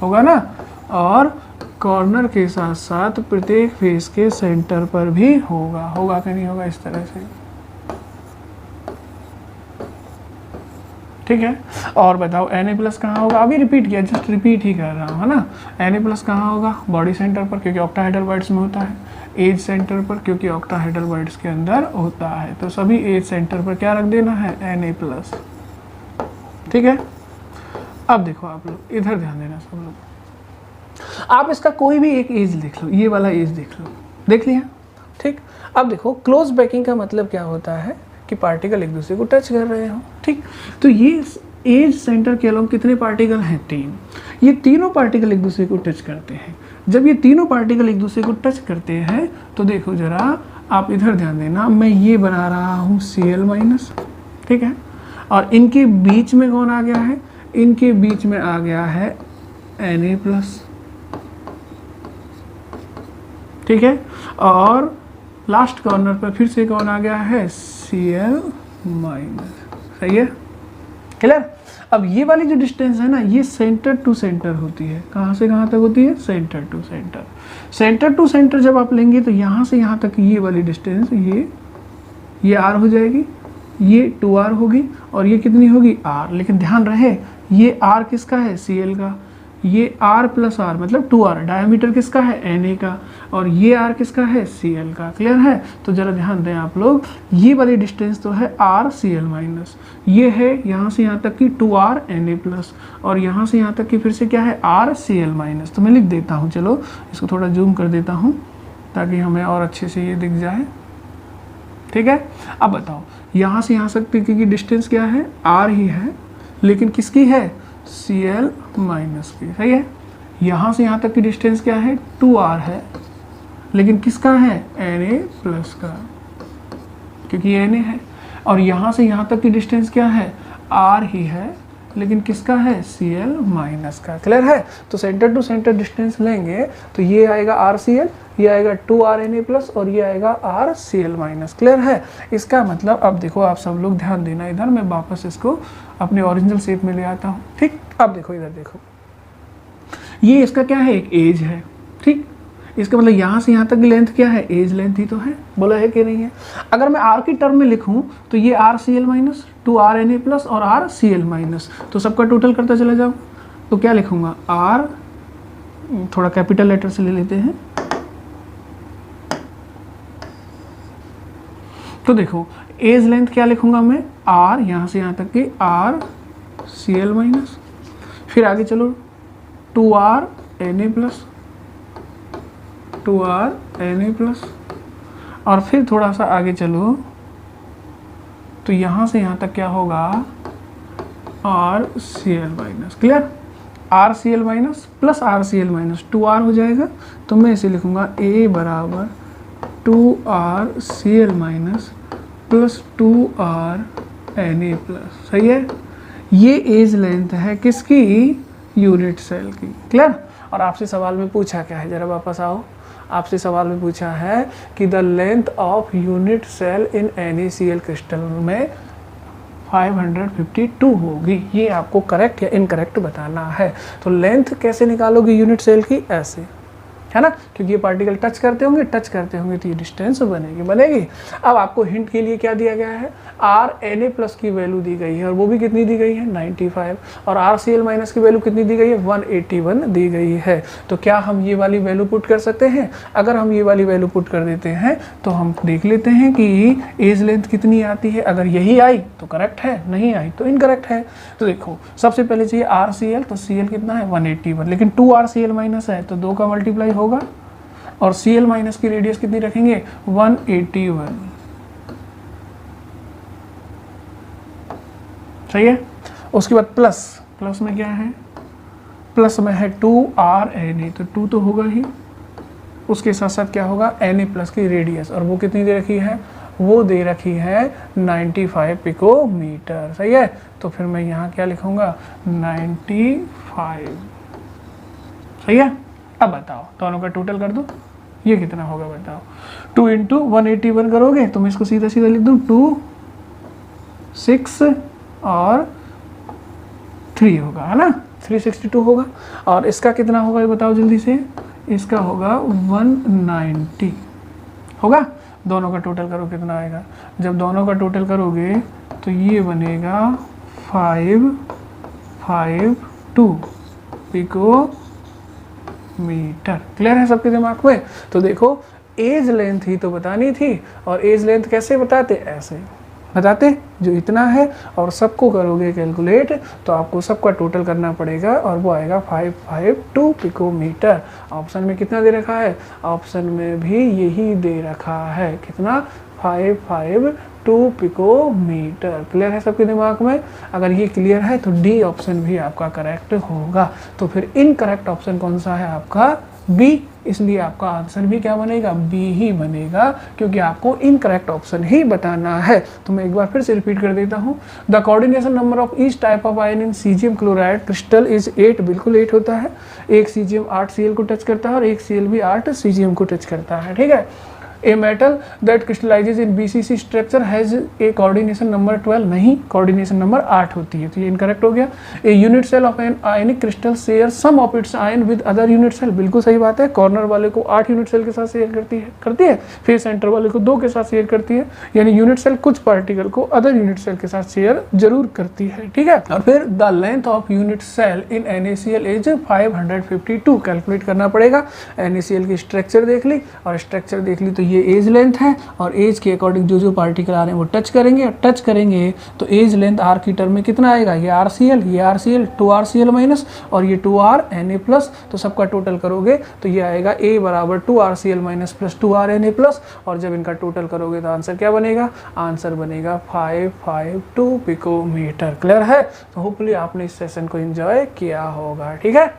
होगा ना, और कॉर्नर के साथ साथ प्रत्येक फेस के सेंटर पर भी होगा कि नहीं होगा? इस तरह से, ठीक है। और बताओ Na+ कहाँ होगा? अभी रिपीट किया, जस्ट रिपीट ही कर रहा हूँ, है ना। Na+ कहाँ होगा? बॉडी सेंटर पर, क्योंकि ऑक्टाहेड्रल बाइट्स में होता है। एज सेंटर पर, क्योंकि ऑक्टाहेड्रल बाइट्स के अंदर होता है। तो सभी एज सेंटर पर क्या रख देना है? Na+, ठीक है। अब देखो आप लोग इधर ध्यान देना, सब लोग आप इसका कोई भी एक एज देख लो, ये वाला एज देख लो, देख लिया, ठीक। अब देखो क्लोज पैकिंग का मतलब क्या होता है कि पार्टिकल एक दूसरे को टच कर रहे हो, ठीक। तो ये एज सेंटर के अलोंग कितने पार्टिकल हैं? 3। ये तीनों पार्टिकल एक दूसरे को टच करते हैं। जब ये तीनों पार्टिकल एक दूसरे को टच करते हैं तो देखो जरा आप इधर ध्यान देना, मैं ये बना रहा हूँ Cl-, ठीक है, और इनके बीच में कौन आ गया है? इनके बीच में आ गया है Na+, ठीक है, और लास्ट कॉर्नर पर फिर से कौन आ गया है? Cl-, सही है, क्लियर। अब ये वाली जो डिस्टेंस है ना, ये सेंटर टू सेंटर होती है। कहाँ से कहाँ तक होती है? Centre to centre. Centre to centre जब आप लेंगे तो यहाँ से यहाँ तक ये वाली डिस्टेंस ये r हो जाएगी, ये 2r होगी, और ये कितनी होगी? r। लेकिन ध्यान रहे ये r किसका है? Cl का। ये R प्लस आर मतलब 2R, डायमीटर किसका है Na का, और ये R किसका है Cl का। क्लियर है? तो जरा ध्यान दें आप लोग, ये वाली डिस्टेंस तो है RCl माइनस, ये है यहाँ से यहाँ तक की 2R Na प्लस, और यहाँ से यहाँ तक की फिर से क्या है RCl माइनस। तो मैं लिख देता हूँ, चलो इसको थोड़ा जूम कर देता हूँ ताकि हमें और अच्छे से ये दिख जाए। ठीक है, अब बताओ यहाँ से यहाँ तक की डिस्टेंस क्या है, R ही है, लेकिन किसकी है Cl माइनस की। सही है? यहाँ से यहाँ तक की डिस्टेंस क्या है 2R है, लेकिन किसका है Na प्लस का, क्योंकि ये Na है। और यहाँ से यहाँ तक की डिस्टेंस क्या है R ही है, लेकिन किसका है Cl माइनस का। क्लियर है? तो सेंटर टू सेंटर डिस्टेंस लेंगे तो ये आएगा RCl, ये आएगा 2R Na प्लस, और ये आएगा RCl माइनस। क्लियर है? इसका मतलब अब देखो आप सब लोग ध्यान देना, इधर मैं वापस इसको अपने ओरिजिनल शेप में ले आता हूँ। ठीक, अब देखो इधर देखो, ये इसका क्या है एक एज है। ठीक, इसका मतलब यहाँ से यहाँ तक की लेंथ क्या है, एज लेंथ ही तो है, बोला है कि नहीं है। अगर मैं R की टर्म में लिखूँ तो ये RCl minus 2R Na plus और RCl माइनस, तो सबका टोटल करता चला जाऊँ तो क्या लिखूँगा R, थोड़ा कैपिटल लेटर से ले लेते हैं। तो देखो एज लेंथ क्या लिखूंगा मैं R, यहाँ से यहाँ तक की RCl माइनस, फिर आगे चलो 2R Na plus, 2R Na plus, और फिर थोड़ा सा आगे चलो तो यहाँ से यहाँ तक क्या होगा RCl minus. Clear? RCl minus plus RCl minus 2R हो जाएगा, तो मैं इसे लिखूंगा A बराबर 2RCl minus plus 2R Na plus. सही है? ये एज लेंथ है किसकी, यूनिट सेल की। क्लियर? और आपसे सवाल में पूछा क्या है, जरा वापस आओ, आपसे सवाल में पूछा है कि the length of unit cell in NaCl crystal में 552 होगी। ये आपको करेक्ट या इनकरेक्ट बताना है। तो लेंथ कैसे निकालोगे यूनिट सेल की, ऐसे, है ना, क्योंकि ये पार्टिकल टच करते होंगे तो ये डिस्टेंस बनेगी। अब आपको हिंट के लिए क्या दिया गया है, RNa प्लस की वैल्यू दी गई है, और वो भी कितनी दी गई है 95, और RCl माइनस की वैल्यू कितनी दी गई है 181 दी गई है। तो क्या हम ये वाली वैल्यू पुट कर सकते हैं? अगर हम ये वाली वैल्यू पुट कर देते हैं तो हम देख लेते हैं कि एज लेंथ कितनी आती है। अगर यही आई तो करेक्ट है, नहीं आई तो इनकरेक्ट है। तो देखो सबसे पहले चाहिए RCl, तो Cl कितना है 181, लेकिन 2RCl माइनस है तो 2 का मल्टीप्लाई होगा, और Cl माइनस की रेडियस कितनी रखेंगे 181। सही है? उसके बाद प्लस में क्या है, प्लस में है 2R Na, तो 2 तो होगा ही, उसके साथ साथ क्या होगा Na प्लस की रेडियस, और वो कितनी दे रखी है, वो दे रखी है 95 पिकोमीटर। सही है? तो फिर मैं यहाँ क्या लिखूंगा 95। सही है? अब बताओ दोनों का टोटल कर दो, ये कितना होगा बताओ। 2 इंटू 181 करोगे तो मैं इसको सीधा सीधा लिख दूँ 2, 6 और 3 होगा, है ना, 362 होगा। और इसका कितना होगा ये बताओ जल्दी से, इसका होगा 190 होगा। दोनों का टोटल करो कितना आएगा, जब दोनों का टोटल करोगे तो ये बनेगा 552 पिकोमीटर। क्लियर है सबके दिमाग में? तो देखो एज लेंथ ही तो बतानी थी, और एज लेंथ कैसे बताते, ऐसे बताते, जो इतना है, और सबको करोगे कैलकुलेट तो आपको सबका टोटल करना पड़ेगा, और वो आएगा 552 पिकोमीटर। ऑप्शन में कितना दे रखा है, ऑप्शन में भी यही दे रखा है, कितना 552 पिकोमीटर। क्लियर है सबके दिमाग में? अगर ये क्लियर है तो डी ऑप्शन भी आपका करेक्ट होगा। तो फिर इनकरेक्ट ऑप्शन कौन सा है आपका, बी, इसलिए आपका आंसर भी क्या बनेगा, बी ही बनेगा, क्योंकि आपको इनकरेक्ट ऑप्शन ही बताना है। तो मैं एक बार फिर से रिपीट कर देता हूँ, the coordination number of each type of ion in caesium chloride crystal is 8, बिल्कुल 8 होता है। एक सीजियम 8 Cl को टच करता है, और एक Cl भी 8 सीजियम को टच करता है। ठीक है, a metal that crystallises in BCC structure has a coordination number 12, नहीं, कोऑर्डिनेशन नंबर 8 होती है, तो ये इनकरेक्ट हो गया। A unit cell of an ionic crystal share some of its ion with other unit cell, बिल्कुल सही बात है, कॉर्नर वाले को 8 यूनिट सेल के साथ शेयर करती है, फिर सेंटर वाले को 2 के साथ शेयर करती है, यानी यूनिट सेल कुछ पार्टिकल को अदर यूनिट सेल के साथ शेयर जरूर करती है, ठीक है। और फिर the length of unit cell in NaCl is 552, calculate करना पड़ेगा। NaCl की स्ट्रक्चर देख ली और स्ट्रक्चर देख ली, तो ये एज लेंथ है और एज के अकॉर्डिंग जो पार्टिकल आ रहे हैं वो टच करेंगे तो एज लेंथ आर की टर्म में कितना आएगा, ये RCl 2RCl माइनस और ये 2R Na प्लस, तो सबका टोटल करोगे तो ये आएगा A बराबर 2RCl minus plus 2R Na plus, और जब इनका टोटल करोगे तो आंसर क्या बनेगा, आंसर बनेगा 552 पिकोमीटर। क्लियर है? तो होपफुली आपने इस सेशन को एंजॉय किया होगा, ठीक है।